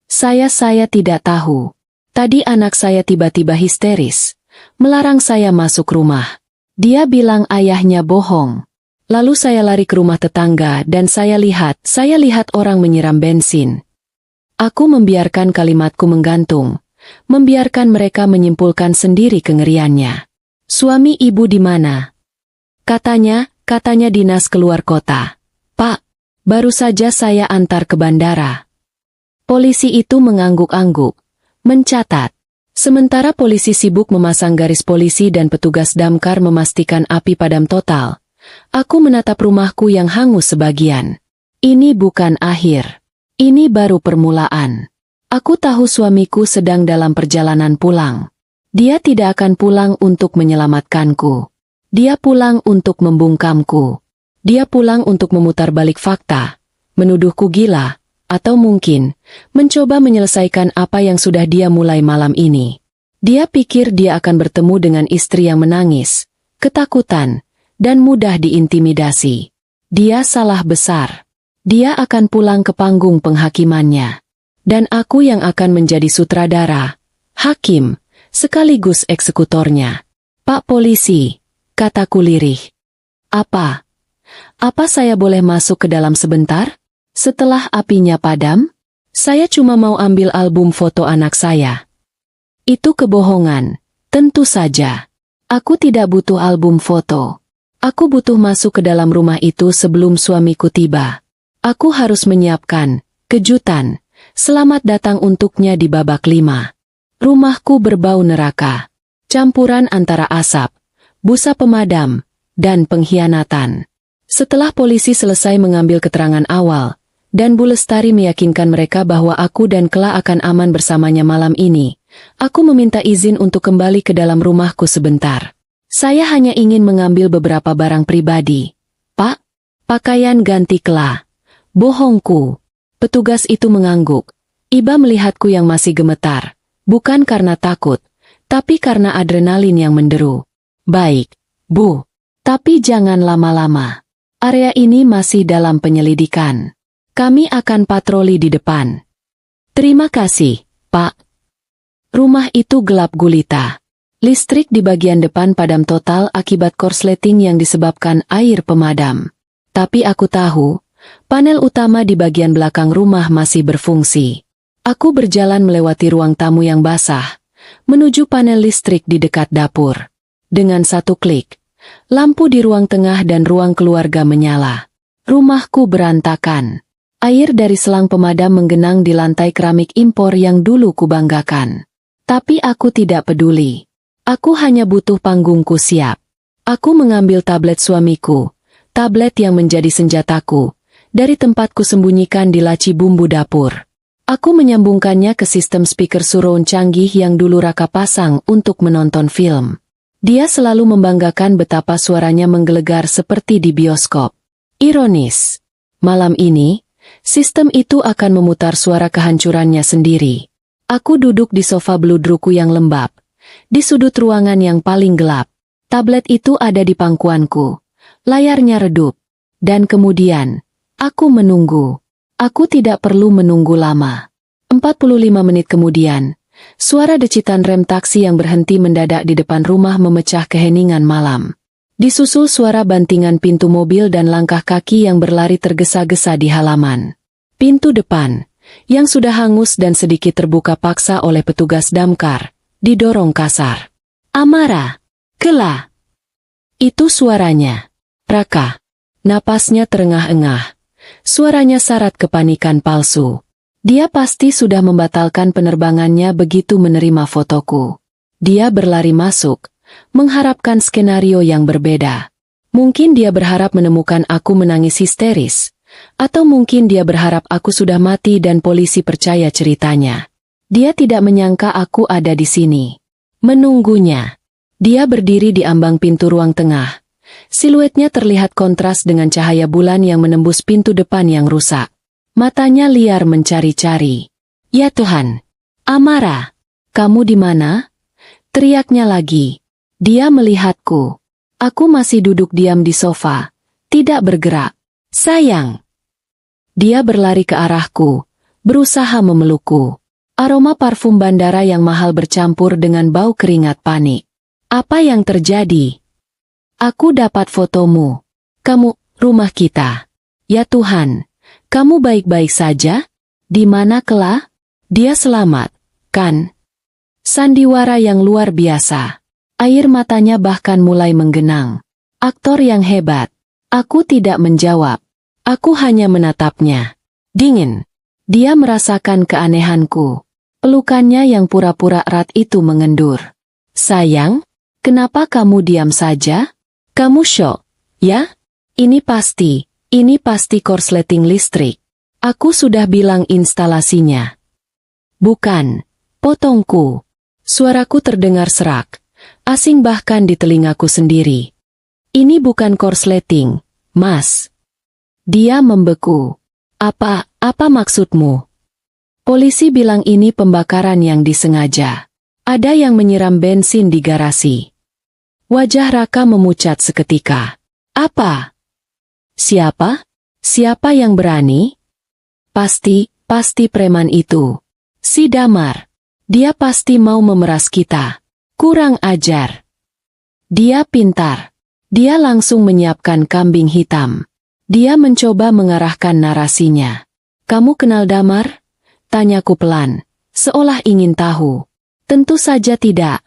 Saya tidak tahu. Tadi anak saya tiba-tiba histeris, melarang saya masuk rumah. Dia bilang ayahnya bohong. Lalu saya lari ke rumah tetangga dan saya lihat orang menyiram bensin. Aku membiarkan kalimatku menggantung, membiarkan mereka menyimpulkan sendiri kengeriannya. Suami ibu di mana? Katanya dinas keluar kota. Pak, baru saja saya antar ke bandara. Polisi itu mengangguk-angguk, mencatat. Sementara polisi sibuk memasang garis polisi dan petugas damkar memastikan api padam total. Aku menatap rumahku yang hangus sebagian. Ini bukan akhir. Ini baru permulaan. Aku tahu suamiku sedang dalam perjalanan pulang. Dia tidak akan pulang untuk menyelamatkanku. Dia pulang untuk membungkamku. Dia pulang untuk memutar balik fakta, menuduhku gila, atau mungkin mencoba menyelesaikan apa yang sudah dia mulai malam ini. Dia pikir dia akan bertemu dengan istri yang menangis, ketakutan, dan mudah diintimidasi. Dia salah besar. Dia akan pulang ke panggung penghakimannya. Dan aku yang akan menjadi sutradara, hakim, sekaligus eksekutornya. Pak polisi, kataku lirih. Apa saya boleh masuk ke dalam sebentar? Setelah apinya padam? Saya cuma mau ambil album foto anak saya. Itu kebohongan, tentu saja. Aku tidak butuh album foto. Aku butuh masuk ke dalam rumah itu sebelum suamiku tiba. Aku harus menyiapkan kejutan, selamat datang untuknya di babak 5. Rumahku berbau neraka. Campuran antara asap, busa pemadam, dan pengkhianatan. Setelah polisi selesai mengambil keterangan awal, dan Bu Lestari meyakinkan mereka bahwa aku dan Kla akan aman bersamanya malam ini, aku meminta izin untuk kembali ke dalam rumahku sebentar. Saya hanya ingin mengambil beberapa barang pribadi. Pak, pakaian ganti Kla. Bohongku. Petugas itu mengangguk. Iba melihatku yang masih gemetar. Bukan karena takut, tapi karena adrenalin yang menderu. Baik, Bu. Tapi jangan lama-lama. Area ini masih dalam penyelidikan. Kami akan patroli di depan. Terima kasih, Pak. Rumah itu gelap gulita. Listrik di bagian depan padam total akibat korsleting yang disebabkan air pemadam. Tapi aku tahu, panel utama di bagian belakang rumah masih berfungsi. Aku berjalan melewati ruang tamu yang basah, menuju panel listrik di dekat dapur. Dengan satu klik, lampu di ruang tengah dan ruang keluarga menyala. Rumahku berantakan. Air dari selang pemadam menggenang di lantai keramik impor yang dulu kubanggakan. Tapi aku tidak peduli. Aku hanya butuh panggungku siap. Aku mengambil tablet suamiku, tablet yang menjadi senjataku, dari tempatku sembunyikan di laci bumbu dapur. Aku menyambungkannya ke sistem speaker surround canggih yang dulu Raka pasang untuk menonton film. Dia selalu membanggakan betapa suaranya menggelegar seperti di bioskop. Ironis. Malam ini, sistem itu akan memutar suara kehancurannya sendiri. Aku duduk di sofa bludruku yang lembab, di sudut ruangan yang paling gelap. Tablet itu ada di pangkuanku. Layarnya redup. Dan kemudian, aku menunggu. Aku tidak perlu menunggu lama. 45 menit kemudian, suara decitan rem taksi yang berhenti mendadak di depan rumah memecah keheningan malam. Disusul suara bantingan pintu mobil dan langkah kaki yang berlari tergesa-gesa di halaman. Pintu depan, yang sudah hangus dan sedikit terbuka paksa oleh petugas damkar, didorong kasar. Amara! Kela! Itu suaranya. Raka. Napasnya terengah-engah. Suaranya syarat kepanikan palsu. Dia pasti sudah membatalkan penerbangannya begitu menerima fotoku. Dia berlari masuk, mengharapkan skenario yang berbeda. Mungkin dia berharap menemukan aku menangis histeris, atau mungkin dia berharap aku sudah mati dan polisi percaya ceritanya. Dia tidak menyangka aku ada di sini. Menunggunya. Dia berdiri di ambang pintu ruang tengah, Siluetnya terlihat kontras dengan cahaya bulan yang menembus pintu depan yang rusak. Matanya liar mencari-cari. Ya Tuhan! Amara! Kamu di mana? Teriaknya lagi. Dia melihatku. Aku masih duduk diam di sofa, tidak bergerak. Sayang! Dia berlari ke arahku, berusaha memelukku. Aroma parfum bandara yang mahal bercampur dengan bau keringat panik. Apa yang terjadi? Aku dapat fotomu. Kamu, rumah kita. Ya Tuhan, kamu baik-baik saja? Di mana Kela? Dia selamat, kan? Sandiwara yang luar biasa. Air matanya bahkan mulai menggenang. Aktor yang hebat. Aku tidak menjawab. Aku hanya menatapnya. Dingin. Dia merasakan keanehanku. Pelukannya yang pura-pura erat itu mengendur. Sayang, kenapa kamu diam saja? Kamu syok, ya? Ini pasti korsleting listrik. Aku sudah bilang instalasinya. Bukan, potongku. Suaraku terdengar serak. Asing bahkan di telingaku sendiri. Ini bukan korsleting, Mas. Dia membeku. Apa maksudmu? Polisi bilang ini pembakaran yang disengaja. Ada yang menyiram bensin di garasi. Wajah Raka memucat seketika. Apa? Siapa? Siapa yang berani? Pasti preman itu. Si Damar. Dia pasti mau memeras kita. Kurang ajar. Dia pintar. Dia langsung menyiapkan kambing hitam. Dia mencoba mengarahkan narasinya. Kamu kenal Damar? Tanyaku pelan, seolah ingin tahu. Tentu saja tidak.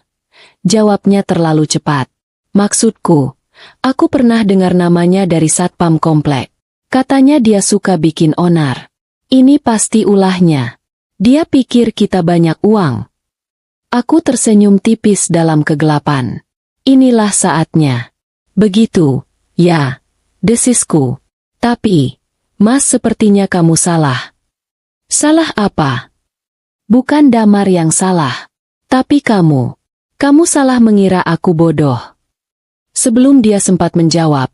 Jawabnya terlalu cepat. Maksudku, aku pernah dengar namanya dari satpam komplek. Katanya dia suka bikin onar. Ini pasti ulahnya. Dia pikir kita banyak uang. Aku tersenyum tipis dalam kegelapan. Inilah saatnya. Begitu, ya, desisku. Tapi, Mas sepertinya kamu salah. Salah apa? Bukan Damar yang salah. Tapi kamu. Kamu salah mengira aku bodoh. Sebelum dia sempat menjawab,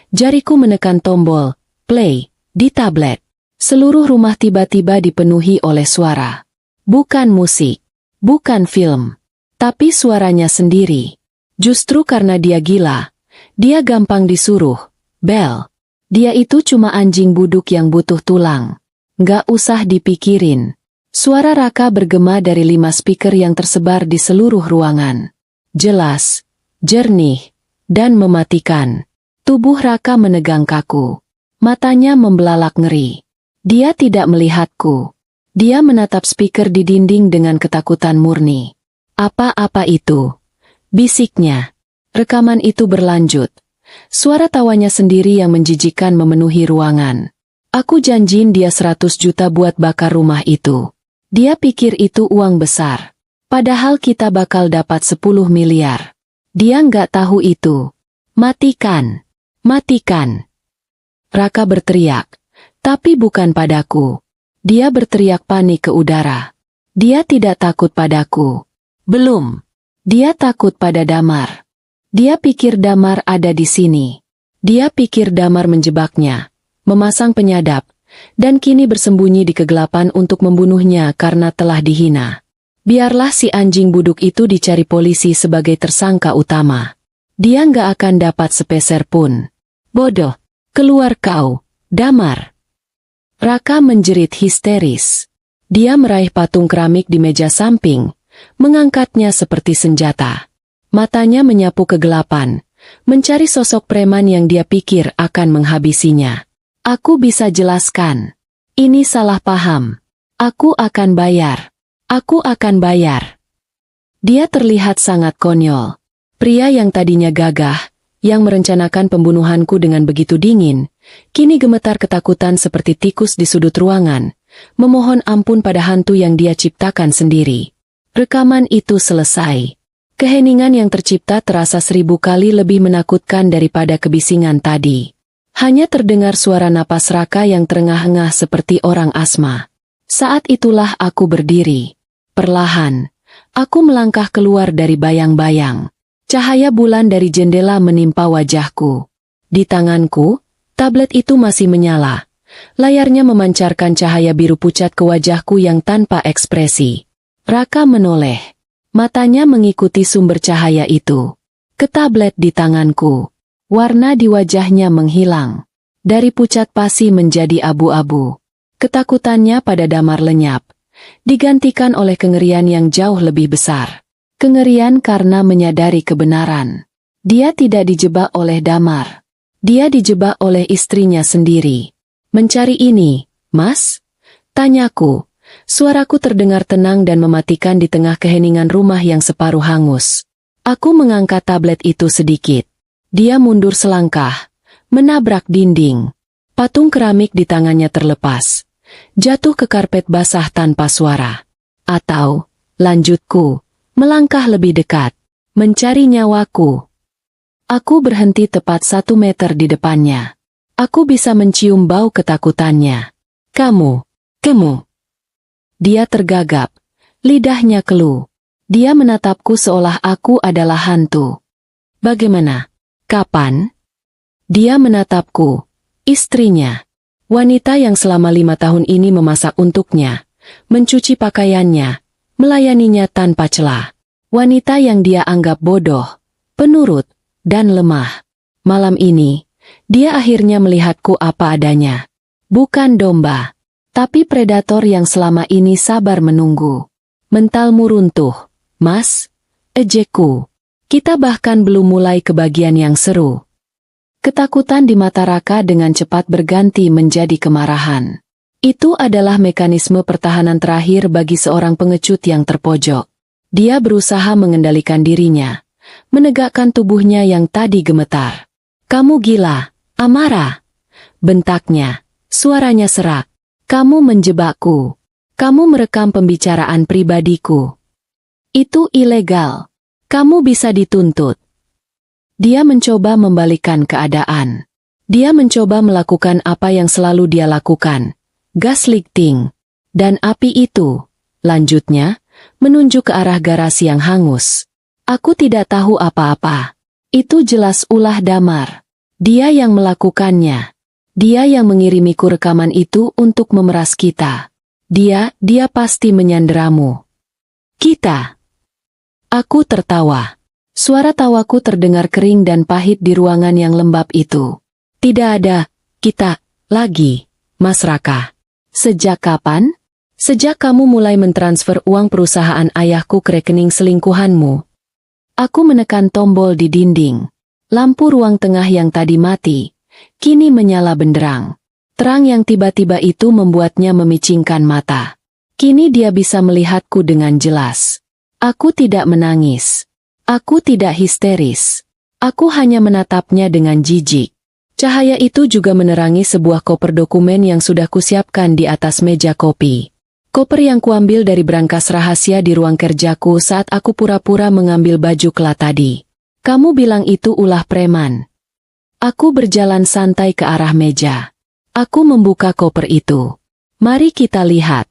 jariku menekan tombol play di tablet. Seluruh rumah tiba-tiba dipenuhi oleh suara. Bukan musik. Bukan film, tapi suaranya sendiri. Justru karena dia gila, dia gampang disuruh. Bel, dia itu cuma anjing buduk yang butuh tulang. Nggak usah dipikirin. Suara Raka bergema dari 5 speaker yang tersebar di seluruh ruangan. Jelas, jernih, dan mematikan. Tubuh Raka menegang kaku. Matanya membelalak ngeri. Dia tidak melihatku. Dia menatap speaker di dinding dengan ketakutan murni. Apa-apa itu? Bisiknya. Rekaman itu berlanjut. Suara tawanya sendiri yang menjijikkan memenuhi ruangan. Aku janjiin dia 100 juta buat bakar rumah itu. Dia pikir itu uang besar. Padahal kita bakal dapat 10 miliar. Dia nggak tahu itu. Matikan. Matikan. Raka berteriak. Tapi bukan padaku. Dia berteriak panik ke udara. Dia tidak takut padaku. Belum. Dia takut pada Damar. Dia pikir Damar ada di sini. Dia pikir Damar menjebaknya, memasang penyadap, dan kini bersembunyi di kegelapan untuk membunuhnya karena telah dihina. Biarlah si anjing buduk itu dicari polisi sebagai tersangka utama. Dia nggak akan dapat sepeser pun. Bodoh. Keluar kau, Damar. Raka menjerit histeris. Dia meraih patung keramik di meja samping, mengangkatnya seperti senjata. Matanya menyapu kegelapan, mencari sosok preman yang dia pikir akan menghabisinya. Aku bisa jelaskan. Ini salah paham. Aku akan bayar. Aku akan bayar. Dia terlihat sangat konyol. Pria yang tadinya gagah, yang merencanakan pembunuhanku dengan begitu dingin, kini gemetar ketakutan seperti tikus di sudut ruangan, memohon ampun pada hantu yang dia ciptakan sendiri. Rekaman itu selesai. Keheningan yang tercipta terasa 1000 kali lebih menakutkan daripada kebisingan tadi. Hanya terdengar suara napas Raka yang terengah-engah seperti orang asma. Saat itulah aku berdiri. Perlahan, aku melangkah keluar dari bayang-bayang. Cahaya bulan dari jendela menimpa wajahku. Di tanganku, tablet itu masih menyala. Layarnya memancarkan cahaya biru pucat ke wajahku yang tanpa ekspresi. Raka menoleh. Matanya mengikuti sumber cahaya itu. Ke tablet di tanganku. Warna di wajahnya menghilang. Dari pucat pasi menjadi abu-abu. Ketakutannya pada Damar lenyap. Digantikan oleh kengerian yang jauh lebih besar. Kengerian karena menyadari kebenaran. Dia tidak dijebak oleh Damar. Dia dijebak oleh istrinya sendiri. Mencari ini, Mas? Tanyaku. Suaraku terdengar tenang dan mematikan di tengah keheningan rumah yang separuh hangus. Aku mengangkat tablet itu sedikit. Dia mundur selangkah. Menabrak dinding. Patung keramik di tangannya terlepas. Jatuh ke karpet basah tanpa suara. Atau, lanjutku. Melangkah lebih dekat, mencari nyawaku. Aku berhenti tepat 1 meter di depannya. Aku bisa mencium bau ketakutannya. Kamu. Dia tergagap, lidahnya keluh. Dia menatapku seolah aku adalah hantu. Bagaimana? Kapan? Dia menatapku, istrinya. Wanita yang selama 5 tahun ini memasak untuknya, mencuci pakaiannya, melayaninya tanpa celah. Wanita yang dia anggap bodoh, penurut, dan lemah. Malam ini, dia akhirnya melihatku apa adanya. Bukan domba, tapi predator yang selama ini sabar menunggu. Mentalmu runtuh, Mas, ejekku. Kita bahkan belum mulai ke bagian yang seru. Ketakutan di mata Raka dengan cepat berganti menjadi kemarahan. Itu adalah mekanisme pertahanan terakhir bagi seorang pengecut yang terpojok. Dia berusaha mengendalikan dirinya, menegakkan tubuhnya yang tadi gemetar. Kamu gila, Amara. Bentaknya, suaranya serak. Kamu menjebakku. Kamu merekam pembicaraan pribadiku. Itu ilegal. Kamu bisa dituntut. Dia mencoba membalikkan keadaan. Dia mencoba melakukan apa yang selalu dia lakukan. Gaslighting. Dan api itu, lanjutnya, menunjuk ke arah garasi yang hangus. Aku tidak tahu apa-apa. Itu jelas ulah Damar. Dia yang melakukannya. Dia yang mengirimiku rekaman itu untuk memeras kita. Dia pasti menyanderamu. Kita. Aku tertawa. Suara tawaku terdengar kering dan pahit di ruangan yang lembab itu. Tidak ada kita lagi, Mas Raka. Sejak kapan? Sejak kamu mulai mentransfer uang perusahaan ayahku ke rekening selingkuhanmu. Aku menekan tombol di dinding. Lampu ruang tengah yang tadi mati, kini menyala benderang. Terang yang tiba-tiba itu membuatnya memicingkan mata. Kini dia bisa melihatku dengan jelas. Aku tidak menangis. Aku tidak histeris. Aku hanya menatapnya dengan jijik. Cahaya itu juga menerangi sebuah koper dokumen yang sudah kusiapkan di atas meja kopi. Koper yang kuambil dari brankas rahasia di ruang kerjaku saat aku pura-pura mengambil baju kelat tadi. Kamu bilang itu ulah preman. Aku berjalan santai ke arah meja. Aku membuka koper itu. Mari kita lihat.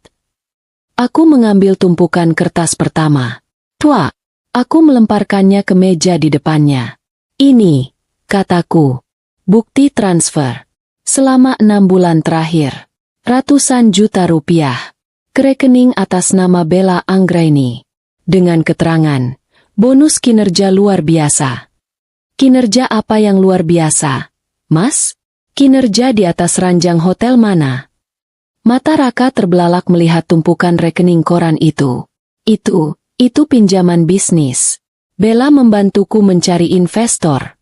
Aku mengambil tumpukan kertas pertama. Tua. Aku melemparkannya ke meja di depannya. Ini, kataku. Bukti transfer. Selama 6 bulan terakhir. Ratusan juta rupiah. Ke rekening atas nama Bella Anggraini. Dengan keterangan, bonus kinerja luar biasa. Kinerja apa yang luar biasa? Mas? Kinerja di atas ranjang hotel mana? Mata Raka terbelalak melihat tumpukan rekening koran itu. Itu pinjaman bisnis. Bella membantuku mencari investor.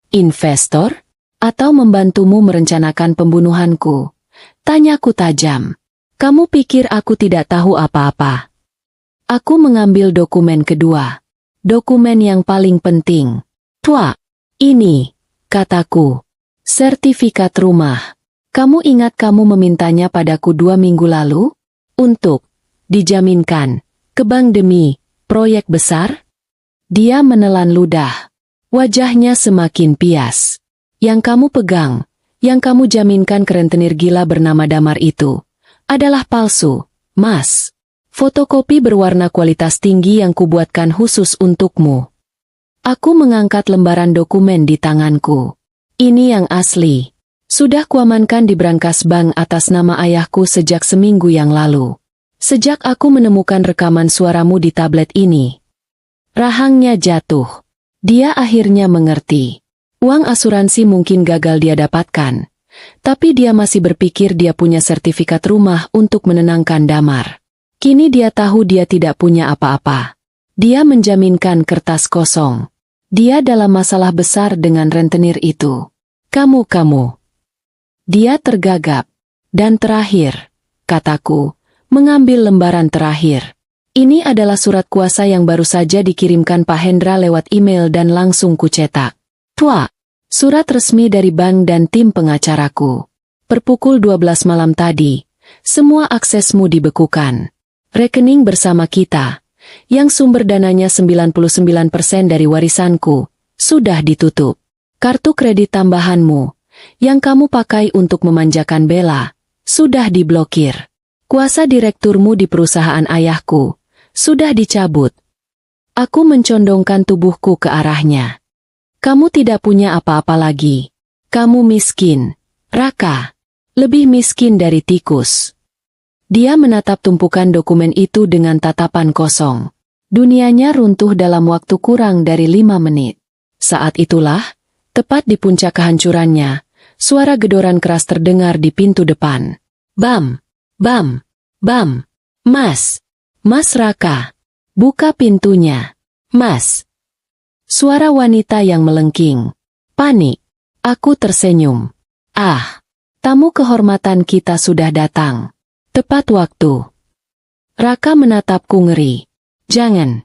Investor? Atau membantumu merencanakan pembunuhanku? Tanyaku tajam. Kamu pikir aku tidak tahu apa-apa? Aku mengambil dokumen kedua. Dokumen yang paling penting. Tua, ini, kataku. Sertifikat rumah. Kamu ingat kamu memintanya padaku 2 minggu lalu? Untuk dijaminkan ke bank demi proyek besar? Dia menelan ludah. Wajahnya semakin pias. Yang kamu pegang, yang kamu jaminkan ke rentenir gila bernama Damar itu, adalah palsu, Mas. Fotokopi berwarna kualitas tinggi yang kubuatkan khusus untukmu. Aku mengangkat lembaran dokumen di tanganku. Ini yang asli. Sudah kuamankan di brankas bank atas nama ayahku sejak seminggu yang lalu. Sejak aku menemukan rekaman suaramu di tablet ini. Rahangnya jatuh. Dia akhirnya mengerti. Uang asuransi mungkin gagal dia dapatkan. Tapi dia masih berpikir dia punya sertifikat rumah untuk menenangkan Damar. Kini dia tahu dia tidak punya apa-apa. Dia menjaminkan kertas kosong. Dia dalam masalah besar dengan rentenir itu. Kamu. Dia tergagap. Dan terakhir, kataku, mengambil lembaran terakhir. Ini adalah surat kuasa yang baru saja dikirimkan Pak Hendra lewat email dan langsung kucetak. Tua, surat resmi dari bank dan tim pengacaraku. Per pukul 12 malam tadi, semua aksesmu dibekukan. Rekening bersama kita, yang sumber dananya 99% dari warisanku, sudah ditutup. Kartu kredit tambahanmu, yang kamu pakai untuk memanjakan Bella, sudah diblokir. Kuasa direkturmu di perusahaan ayahku, sudah dicabut. Aku mencondongkan tubuhku ke arahnya. Kamu tidak punya apa-apa lagi. Kamu miskin, Raka. Lebih miskin dari tikus. Dia menatap tumpukan dokumen itu dengan tatapan kosong. Dunianya runtuh dalam waktu kurang dari 5 menit. Saat itulah, tepat di puncak kehancurannya, suara gedoran keras terdengar di pintu depan. Bam! Bam! Bam! Mas! Mas Raka! Buka pintunya! Mas! Suara wanita yang melengking. Panik. Aku tersenyum. Ah! Tamu kehormatan kita sudah datang. Tepat waktu. Raka menatapku ngeri. Jangan.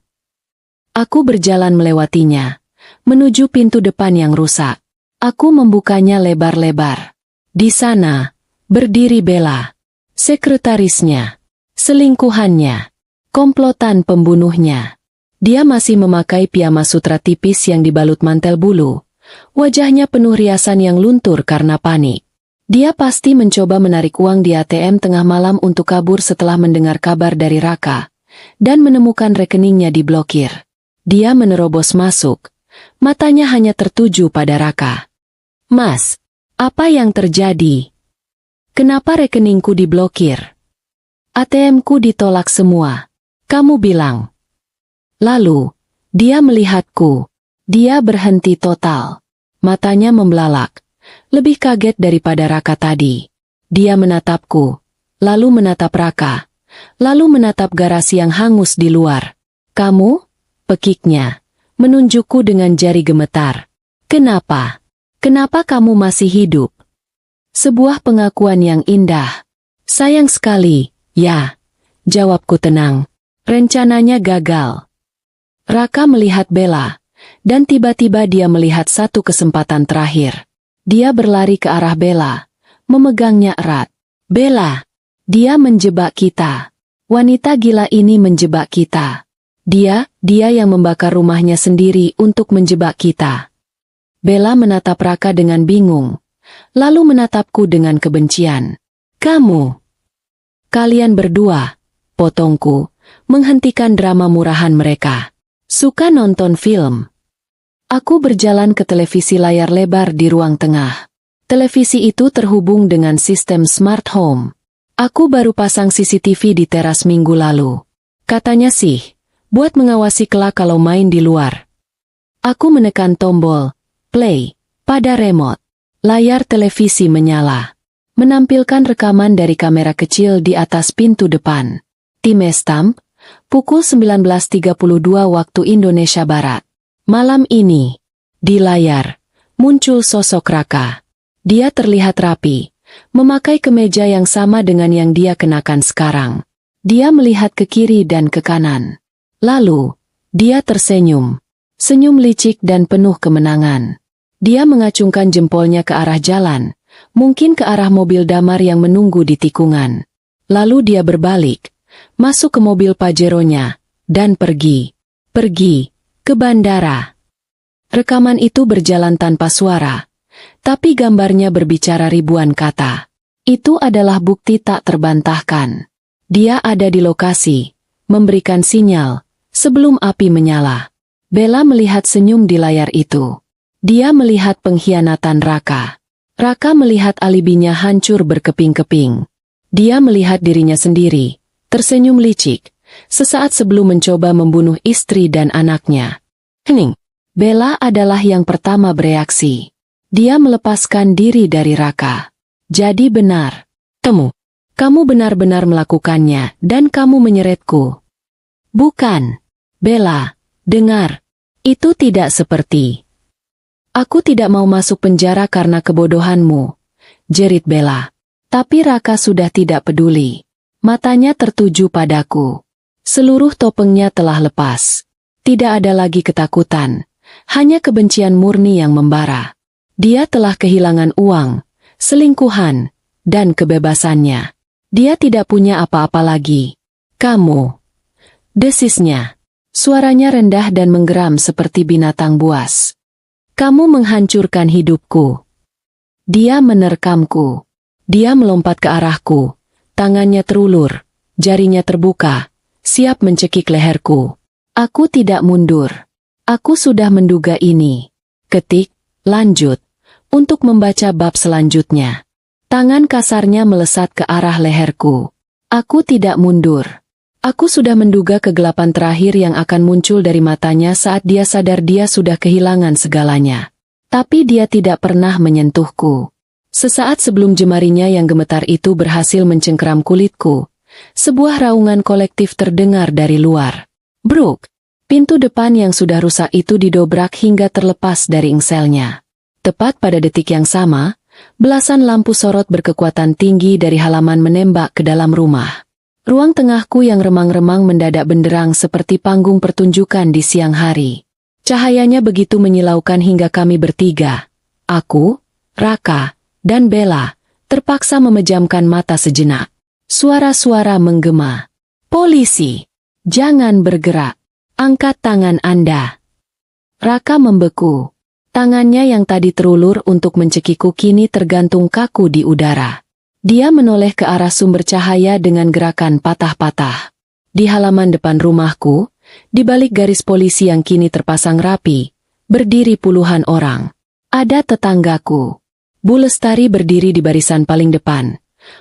Aku berjalan melewatinya, menuju pintu depan yang rusak. Aku membukanya lebar-lebar. Di sana, berdiri Bella. Sekretarisnya. Selingkuhannya. Komplotan pembunuhnya. Dia masih memakai piyama sutra tipis yang dibalut mantel bulu. Wajahnya penuh riasan yang luntur karena panik. Dia pasti mencoba menarik uang di ATM tengah malam untuk kabur setelah mendengar kabar dari Raka, dan menemukan rekeningnya diblokir. Dia menerobos masuk. Matanya hanya tertuju pada Raka. Mas, apa yang terjadi? Kenapa rekeningku diblokir? ATM-ku ditolak semua. Kamu bilang. Lalu, dia melihatku. Dia berhenti total. Matanya membelalak. Lebih kaget daripada Raka tadi. Dia menatapku. Lalu menatap Raka. Lalu menatap garasi yang hangus di luar. Kamu? Pekiknya. Menunjukku dengan jari gemetar. Kenapa? Kenapa kamu masih hidup? Sebuah pengakuan yang indah. Sayang sekali, ya. Jawabku tenang. Rencananya gagal. Raka melihat Bella, dan tiba-tiba dia melihat satu kesempatan terakhir. Dia berlari ke arah Bella, memegangnya erat. Bella, dia menjebak kita. Wanita gila ini menjebak kita. Dia yang membakar rumahnya sendiri untuk menjebak kita. Bella menatap Raka dengan bingung, lalu menatapku dengan kebencian. Kamu. Kalian berdua, potongku, menghentikan drama murahan mereka. Suka nonton film. Aku berjalan ke televisi layar lebar di ruang tengah. Televisi itu terhubung dengan sistem smart home. Aku baru pasang CCTV di teras minggu lalu. Katanya sih, buat mengawasi kelak kalau main di luar. Aku menekan tombol play pada remote. Layar televisi menyala, menampilkan rekaman dari kamera kecil di atas pintu depan. Timestamp, pukul 19.32 waktu Indonesia Barat. Malam ini, di layar, muncul sosok Raka. Dia terlihat rapi, memakai kemeja yang sama dengan yang dia kenakan sekarang. Dia melihat ke kiri dan ke kanan. Lalu, dia tersenyum. Senyum licik dan penuh kemenangan. Dia mengacungkan jempolnya ke arah jalan, mungkin ke arah mobil Damar yang menunggu di tikungan. Lalu dia berbalik, masuk ke mobil Pajero-nya, dan pergi ke bandara. Rekaman itu berjalan tanpa suara, tapi gambarnya berbicara ribuan kata. Itu adalah bukti tak terbantahkan. Dia ada di lokasi, memberikan sinyal, sebelum api menyala. Bella melihat senyum di layar itu. Dia melihat pengkhianatan Raka. Raka melihat alibinya hancur berkeping-keping. Dia melihat dirinya sendiri, tersenyum licik, sesaat sebelum mencoba membunuh istri dan anaknya. Hening. Bella adalah yang pertama bereaksi. Dia melepaskan diri dari Raka. Jadi benar. Kamu benar-benar melakukannya dan kamu menyeretku. Bukan. Bella, dengar. Itu tidak seperti. Aku tidak mau masuk penjara karena kebodohanmu, jerit Bella. Tapi Raka sudah tidak peduli. Matanya tertuju padaku. Seluruh topengnya telah lepas. Tidak ada lagi ketakutan, hanya kebencian murni yang membara. Dia telah kehilangan uang, selingkuhan, dan kebebasannya. Dia tidak punya apa-apa lagi. Kamu. Desisnya. Suaranya rendah dan menggeram seperti binatang buas. Kamu menghancurkan hidupku. Dia menerkamku. Dia melompat ke arahku. Tangannya terulur. Jarinya terbuka. Siap mencekik leherku. Aku tidak mundur. Aku sudah menduga ini. Ketik, lanjut. Untuk membaca bab selanjutnya. Tangan kasarnya melesat ke arah leherku. Aku tidak mundur. Aku sudah menduga kegelapan terakhir yang akan muncul dari matanya saat dia sadar dia sudah kehilangan segalanya. Tapi dia tidak pernah menyentuhku. Sesaat sebelum jemarinya yang gemetar itu berhasil mencengkeram kulitku, sebuah raungan kolektif terdengar dari luar. Bruk! Pintu depan yang sudah rusak itu didobrak hingga terlepas dari engselnya. Tepat pada detik yang sama, belasan lampu sorot berkekuatan tinggi dari halaman menembak ke dalam rumah. Ruang tengahku yang remang-remang mendadak benderang seperti panggung pertunjukan di siang hari. Cahayanya begitu menyilaukan hingga kami bertiga, aku, Raka, dan Bella, terpaksa memejamkan mata sejenak. Suara-suara menggema. Polisi! Jangan bergerak. Angkat tangan Anda. Raka membeku. Tangannya yang tadi terulur untuk mencekiku kini tergantung kaku di udara. Dia menoleh ke arah sumber cahaya dengan gerakan patah-patah. Di halaman depan rumahku, di balik garis polisi yang kini terpasang rapi, berdiri puluhan orang. Ada tetanggaku. Bu Lestari berdiri di barisan paling depan.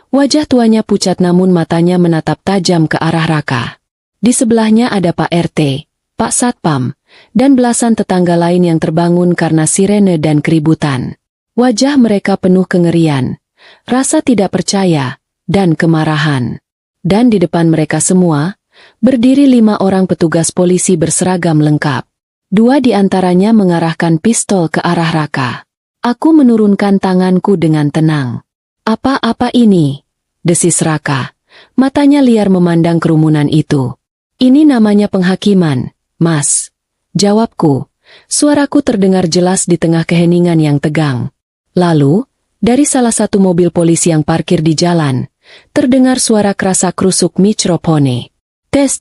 Wajah tuanya pucat namun matanya menatap tajam ke arah Raka. Di sebelahnya ada Pak RT, Pak Satpam, dan belasan tetangga lain yang terbangun karena sirene dan keributan. Wajah mereka penuh kengerian, rasa tidak percaya, dan kemarahan. Dan di depan mereka semua, berdiri 5 orang petugas polisi berseragam lengkap. 2 di antaranya mengarahkan pistol ke arah Raka. Aku menurunkan tanganku dengan tenang. Apa-apa ini? Desis Raka. Matanya liar memandang kerumunan itu. Ini namanya penghakiman, Mas. Jawabku. Suaraku terdengar jelas di tengah keheningan yang tegang. Lalu, dari salah satu mobil polisi yang parkir di jalan, terdengar suara kerasa krusuk mikrofone. Tes.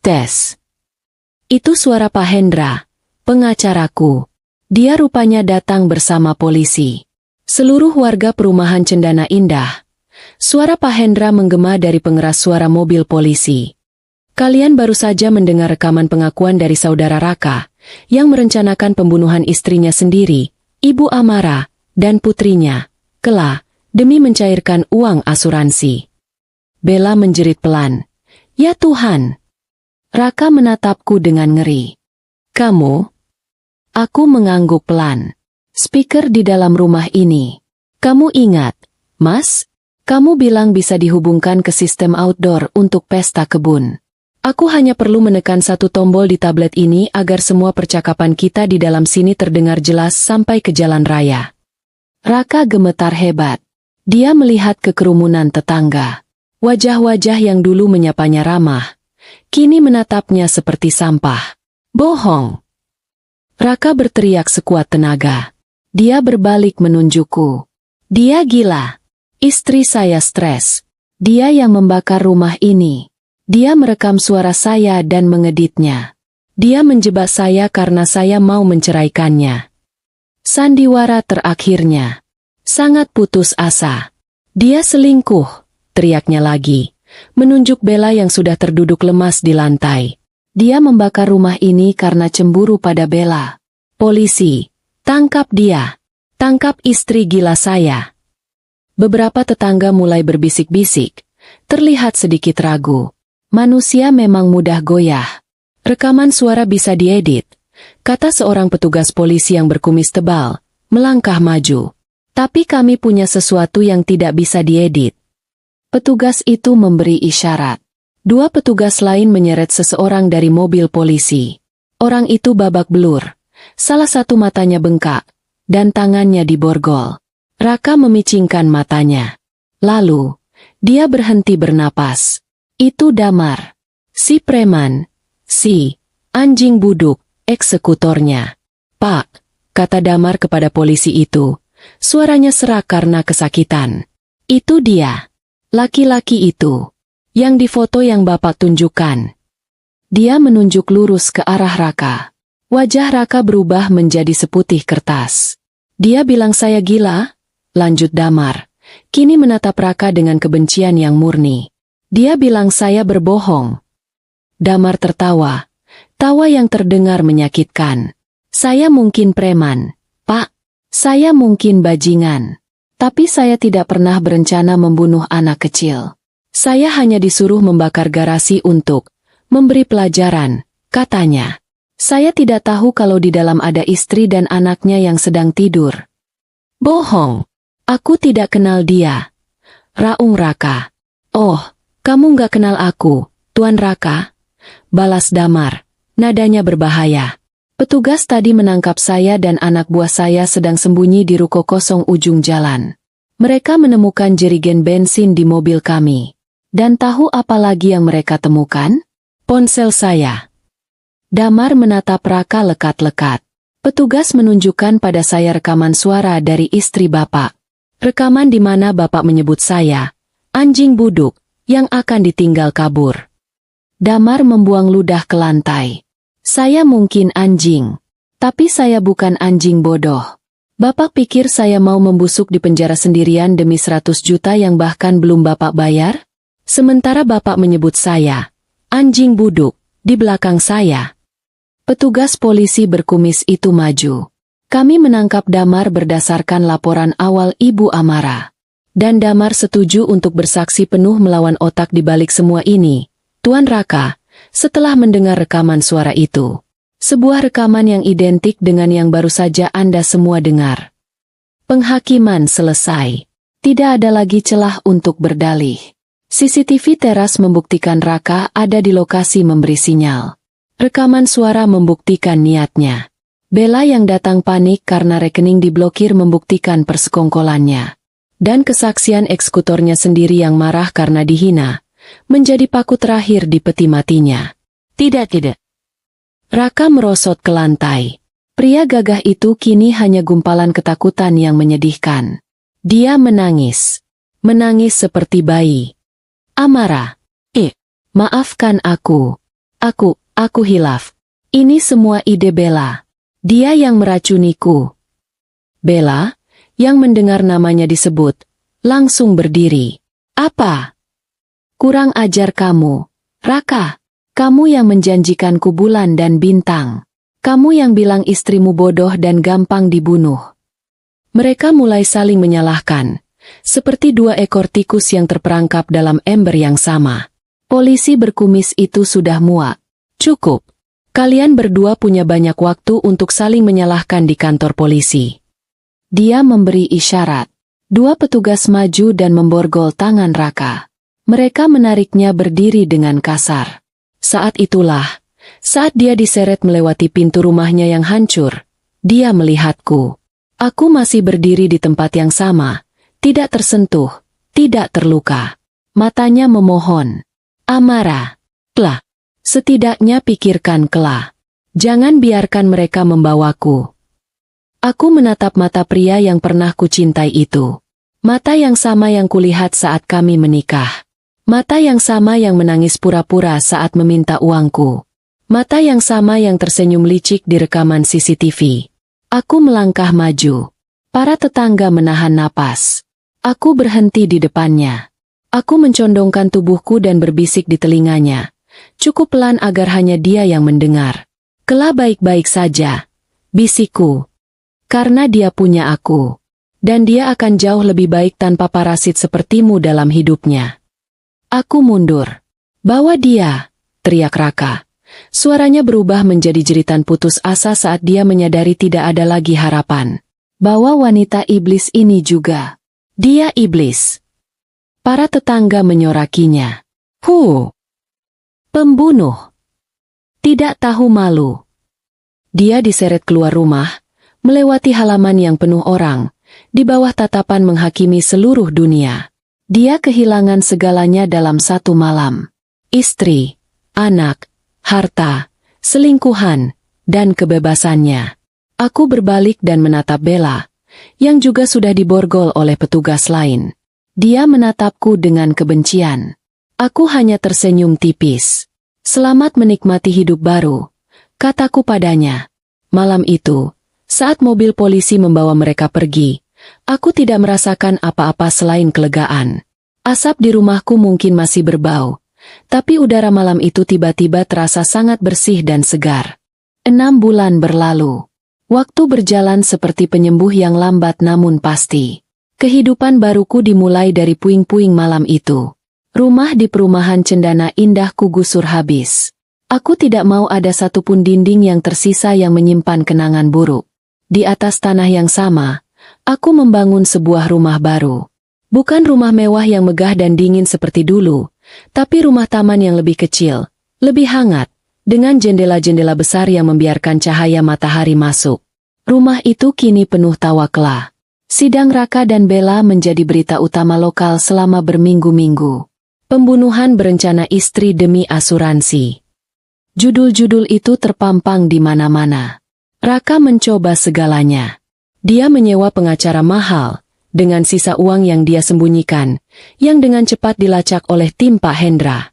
Itu suara Pak Hendra, pengacaraku. Dia rupanya datang bersama polisi. Seluruh warga perumahan Cendana Indah. Suara Pak Hendra menggema dari pengeras suara mobil polisi. Kalian baru saja mendengar rekaman pengakuan dari saudara Raka, yang merencanakan pembunuhan istrinya sendiri, Ibu Amara, dan putrinya, Kela, demi mencairkan uang asuransi. Bella menjerit pelan. Ya Tuhan! Raka menatapku dengan ngeri. Kamu? Aku mengangguk pelan. Speaker di dalam rumah ini. Kamu ingat, Mas? Kamu bilang bisa dihubungkan ke sistem outdoor untuk pesta kebun. Aku hanya perlu menekan satu tombol di tablet ini agar semua percakapan kita di dalam sini terdengar jelas sampai ke jalan raya. Raka gemetar hebat. Dia melihat ke kerumunan tetangga. Wajah-wajah yang dulu menyapanya ramah, kini menatapnya seperti sampah. Bohong! Raka berteriak sekuat tenaga. Dia berbalik menunjukku. Dia gila. Istri saya stres. Dia yang membakar rumah ini. Dia merekam suara saya dan mengeditnya. Dia menjebak saya karena saya mau menceraikannya. Sandiwara terakhirnya. Sangat putus asa. Dia selingkuh, teriaknya lagi, menunjuk Bella yang sudah terduduk lemas di lantai. Dia membakar rumah ini karena cemburu pada Bella. Polisi, tangkap dia. Tangkap istri gila saya. Beberapa tetangga mulai berbisik-bisik, terlihat sedikit ragu. Manusia memang mudah goyah. Rekaman suara bisa diedit, kata seorang petugas polisi yang berkumis tebal, melangkah maju. Tapi kami punya sesuatu yang tidak bisa diedit. Petugas itu memberi isyarat. Dua petugas lain menyeret seseorang dari mobil polisi. Orang itu babak belur. Salah satu matanya bengkak, dan tangannya diborgol. Raka memicingkan matanya. Lalu, dia berhenti bernapas. Itu Damar. Si preman. Si anjing buduk, eksekutornya. Pak, kata Damar kepada polisi itu. Suaranya serak karena kesakitan. Itu dia. Laki-laki itu. Yang difoto yang Bapak tunjukkan. Dia menunjuk lurus ke arah Raka. Wajah Raka berubah menjadi seputih kertas. Dia bilang saya gila? Lanjut Damar. Kini menatap Raka dengan kebencian yang murni. Dia bilang saya berbohong. Damar tertawa. Tawa yang terdengar menyakitkan. Saya mungkin preman, Pak. Saya mungkin bajingan. Tapi saya tidak pernah berencana membunuh anak kecil. Saya hanya disuruh membakar garasi untuk memberi pelajaran, katanya. Saya tidak tahu kalau di dalam ada istri dan anaknya yang sedang tidur. Bohong. Aku tidak kenal dia. Raung Raka. Oh, kamu nggak kenal aku, Tuan Raka? Balas Damar. Nadanya berbahaya. Petugas tadi menangkap saya dan anak buah saya sedang sembunyi di ruko kosong ujung jalan. Mereka menemukan jerigen bensin di mobil kami. Dan tahu apa lagi yang mereka temukan? Ponsel saya. Damar menatap Raka lekat-lekat. Petugas menunjukkan pada saya rekaman suara dari istri Bapak. Rekaman di mana Bapak menyebut saya, anjing buduk, yang akan ditinggal kabur. Damar membuang ludah ke lantai. Saya mungkin anjing. Tapi saya bukan anjing bodoh. Bapak pikir saya mau membusuk di penjara sendirian demi 100 juta yang bahkan belum Bapak bayar? Sementara Bapak menyebut saya, anjing buduk, di belakang saya. Petugas polisi berkumis itu maju. Kami menangkap Damar berdasarkan laporan awal Ibu Amara. Dan Damar setuju untuk bersaksi penuh melawan otak di balik semua ini, Tuan Raka, setelah mendengar rekaman suara itu. Sebuah rekaman yang identik dengan yang baru saja Anda semua dengar. Penghakiman selesai. Tidak ada lagi celah untuk berdalih. CCTV teras membuktikan Raka ada di lokasi memberi sinyal. Rekaman suara membuktikan niatnya. Bella yang datang panik karena rekening diblokir membuktikan persekongkolannya. Dan kesaksian eksekutornya sendiri yang marah karena dihina, menjadi paku terakhir di peti matinya. Tidak. Raka merosot ke lantai. Pria gagah itu kini hanya gumpalan ketakutan yang menyedihkan. Dia menangis. Menangis seperti bayi. Amara. Maafkan aku. Aku hilaf. Ini semua ide Bella. Dia yang meracuniku. Bella, yang mendengar namanya disebut, langsung berdiri. Apa? Kurang ajar kamu, Raka. Kamu yang menjanjikanku bulan dan bintang. Kamu yang bilang istrimu bodoh dan gampang dibunuh. Mereka mulai saling menyalahkan, seperti dua ekor tikus yang terperangkap dalam ember yang sama. Polisi berkumis itu sudah muak. Cukup. Kalian berdua punya banyak waktu untuk saling menyalahkan di kantor polisi. Dia memberi isyarat. Dua petugas maju dan memborgol tangan Raka. Mereka menariknya berdiri dengan kasar. Saat itulah, saat dia diseret melewati pintu rumahnya yang hancur, dia melihatku. Aku masih berdiri di tempat yang sama, tidak tersentuh, tidak terluka. Matanya memohon. Amara, Kla. Setidaknya pikirkan Kla. Jangan biarkan mereka membawaku. Aku menatap mata pria yang pernah kucintai itu. Mata yang sama yang kulihat saat kami menikah. Mata yang sama yang menangis pura-pura saat meminta uangku. Mata yang sama yang tersenyum licik di rekaman CCTV. Aku melangkah maju. Para tetangga menahan napas. Aku berhenti di depannya. Aku mencondongkan tubuhku dan berbisik di telinganya. cukup pelan agar hanya dia yang mendengar. "Kela baik-baik saja," bisikku. "Karena dia punya aku. Dan dia akan jauh lebih baik tanpa parasit sepertimu dalam hidupnya." Aku mundur. "Bawa dia!" teriak Raka. Suaranya berubah menjadi jeritan putus asa saat dia menyadari tidak ada lagi harapan. "Bawa wanita iblis ini juga. Dia iblis." Para tetangga menyorakinya. Pembunuh. Tidak tahu malu." Dia diseret keluar rumah, melewati halaman yang penuh orang, di bawah tatapan menghakimi seluruh dunia. Dia kehilangan segalanya dalam satu malam. Istri, anak, harta, selingkuhan, dan kebebasannya. Aku berbalik dan menatap Bella, yang juga sudah diborgol oleh petugas lain. Dia menatapku dengan kebencian. Aku hanya tersenyum tipis. "Selamat menikmati hidup baru," kataku padanya. Malam itu, saat mobil polisi membawa mereka pergi, aku tidak merasakan apa-apa selain kelegaan. Asap di rumahku mungkin masih berbau, tapi udara malam itu tiba-tiba terasa sangat bersih dan segar. 6 bulan berlalu. Waktu berjalan seperti penyembuh yang lambat namun pasti. Kehidupan baruku dimulai dari puing-puing malam itu. Rumah di perumahan Cendana Indahku gusur habis. Aku tidak mau ada satupun dinding yang tersisa yang menyimpan kenangan buruk. Di atas tanah yang sama, aku membangun sebuah rumah baru. Bukan rumah mewah yang megah dan dingin seperti dulu, tapi rumah taman yang lebih kecil, lebih hangat, dengan jendela-jendela besar yang membiarkan cahaya matahari masuk. Rumah itu kini penuh tawa kela. Sidang Raka dan Bella menjadi berita utama lokal selama berminggu-minggu. Pembunuhan berencana istri demi asuransi. Judul-judul itu terpampang di mana-mana. Raka mencoba segalanya. Dia menyewa pengacara mahal, dengan sisa uang yang dia sembunyikan, yang dengan cepat dilacak oleh tim Pak Hendra.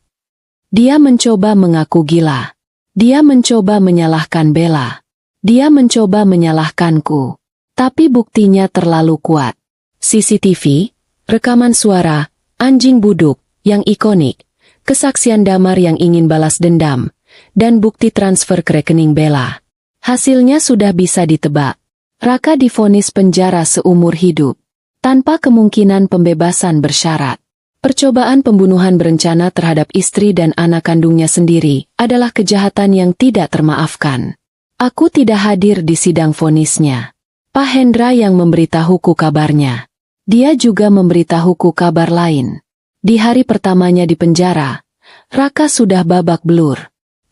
Dia mencoba mengaku gila. Dia mencoba menyalahkan Bella. Dia mencoba menyalahkanku. Tapi buktinya terlalu kuat. CCTV, rekaman suara, anjing buduk, yang ikonik, kesaksian Damar yang ingin balas dendam, dan bukti transfer ke rekening Bella. Hasilnya sudah bisa ditebak. Raka divonis penjara seumur hidup, tanpa kemungkinan pembebasan bersyarat. Percobaan pembunuhan berencana terhadap istri dan anak kandungnya sendiri adalah kejahatan yang tidak termaafkan. Aku tidak hadir di sidang vonisnya. Pak Hendra yang memberitahuku kabarnya. Dia juga memberitahuku kabar lain. Di hari pertamanya di penjara, Raka sudah babak belur.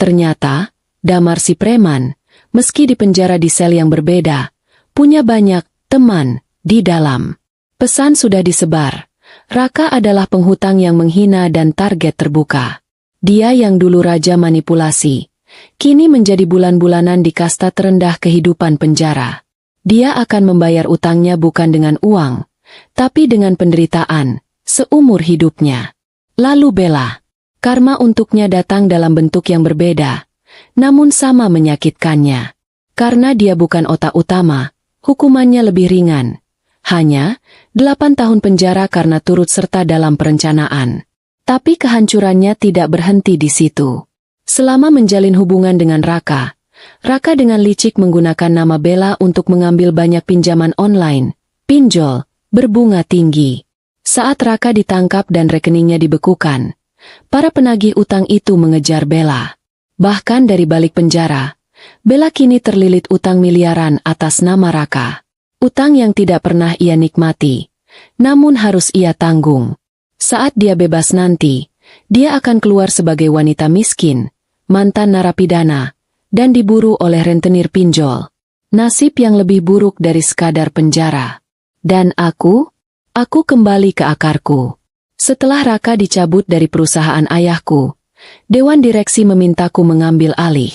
Ternyata, Damar si preman, meski di penjara di sel yang berbeda, punya banyak teman di dalam. Pesan sudah disebar. Raka adalah penghutang yang menghina dan target terbuka. Dia yang dulu raja manipulasi, kini menjadi bulan-bulanan di kasta terendah kehidupan penjara. Dia akan membayar utangnya bukan dengan uang, tapi dengan penderitaan seumur hidupnya. Lalu Bella, karma untuknya datang dalam bentuk yang berbeda, namun sama menyakitkannya. Karena dia bukan otak utama, hukumannya lebih ringan. Hanya 8 tahun penjara karena turut serta dalam perencanaan. Tapi kehancurannya tidak berhenti di situ. Selama menjalin hubungan dengan Raka, Raka dengan licik menggunakan nama Bella untuk mengambil banyak pinjaman online, pinjol, berbunga tinggi. Saat Raka ditangkap dan rekeningnya dibekukan, para penagih utang itu mengejar Bella. Bahkan dari balik penjara, Bella kini terlilit utang miliaran atas nama Raka. Utang yang tidak pernah ia nikmati, namun harus ia tanggung. Saat dia bebas nanti, dia akan keluar sebagai wanita miskin, mantan narapidana, dan diburu oleh rentenir pinjol. Nasib yang lebih buruk dari sekadar penjara. Dan aku kembali ke akarku. Setelah Raka dicabut dari perusahaan ayahku, Dewan Direksi memintaku mengambil alih.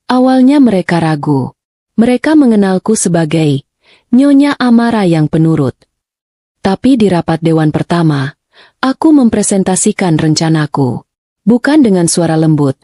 Awalnya mereka ragu. Mereka mengenalku sebagai Nyonya Amara yang penurut. Tapi di rapat Dewan pertama, aku mempresentasikan rencanaku. Bukan dengan suara lembut,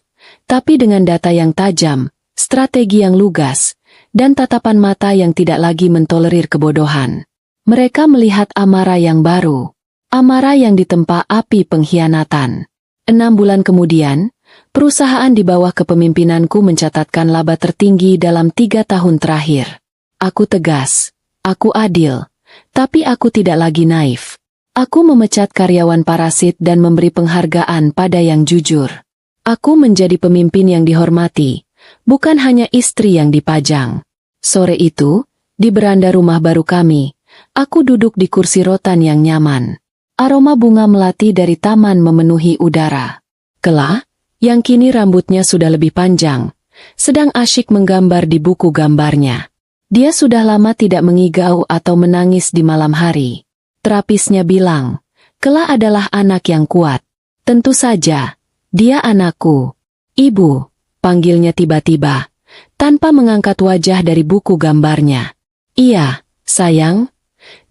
tapi dengan data yang tajam, strategi yang lugas, dan tatapan mata yang tidak lagi mentolerir kebodohan. Mereka melihat Amara yang baru. Amara yang ditempa api pengkhianatan. 6 bulan kemudian, perusahaan di bawah kepemimpinanku mencatatkan laba tertinggi dalam 3 tahun terakhir. Aku tegas, aku adil, tapi aku tidak lagi naif. Aku memecat karyawan parasit dan memberi penghargaan pada yang jujur. Aku menjadi pemimpin yang dihormati, bukan hanya istri yang dipajang. Sore itu, di beranda rumah baru kami, aku duduk di kursi rotan yang nyaman. Aroma bunga melati dari taman memenuhi udara. Kela, yang kini rambutnya sudah lebih panjang, sedang asyik menggambar di buku gambarnya. Dia sudah lama tidak mengigau atau menangis di malam hari. Terapisnya bilang, Kela adalah anak yang kuat. Tentu saja, dia anakku. Ibu, panggilnya tiba-tiba, tanpa mengangkat wajah dari buku gambarnya. Iya, sayang.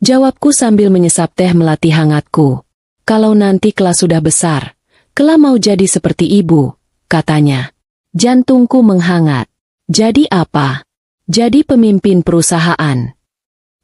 Jawabku sambil menyesap teh melati hangatku. Kalau nanti Kela sudah besar, Kela mau jadi seperti ibu, katanya. Jantungku menghangat. Jadi apa? Jadi pemimpin perusahaan.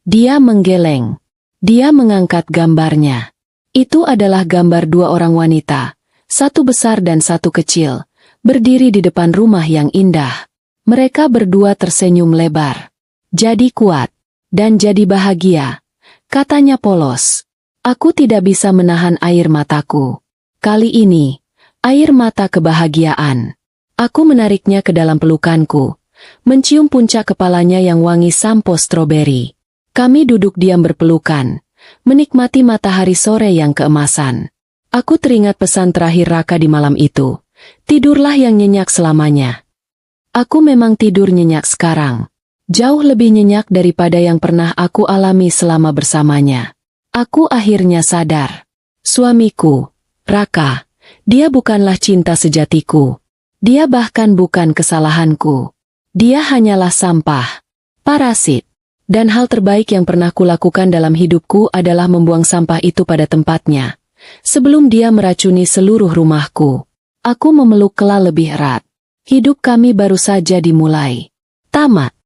Dia menggeleng. Dia mengangkat gambarnya. Itu adalah gambar 2 orang wanita, satu besar dan satu kecil, berdiri di depan rumah yang indah. Mereka berdua tersenyum lebar. Jadi kuat, dan jadi bahagia. Katanya polos. Aku tidak bisa menahan air mataku. Kali ini, air mata kebahagiaan. Aku menariknya ke dalam pelukanku, mencium puncak kepalanya yang wangi sampo stroberi. Kami duduk diam berpelukan, menikmati matahari sore yang keemasan. Aku teringat pesan terakhir Raka di malam itu. Tidurlah yang nyenyak selamanya. Aku memang tidur nyenyak sekarang. Jauh lebih nyenyak daripada yang pernah aku alami selama bersamanya. Aku akhirnya sadar. Suamiku, Raka, dia bukanlah cinta sejatiku. Dia bahkan bukan kesalahanku. Dia hanyalah sampah, parasit. Dan hal terbaik yang pernah kulakukan dalam hidupku adalah membuang sampah itu pada tempatnya. Sebelum dia meracuni seluruh rumahku. Aku memeluk Kela lebih erat. Hidup kami baru saja dimulai. Tamat.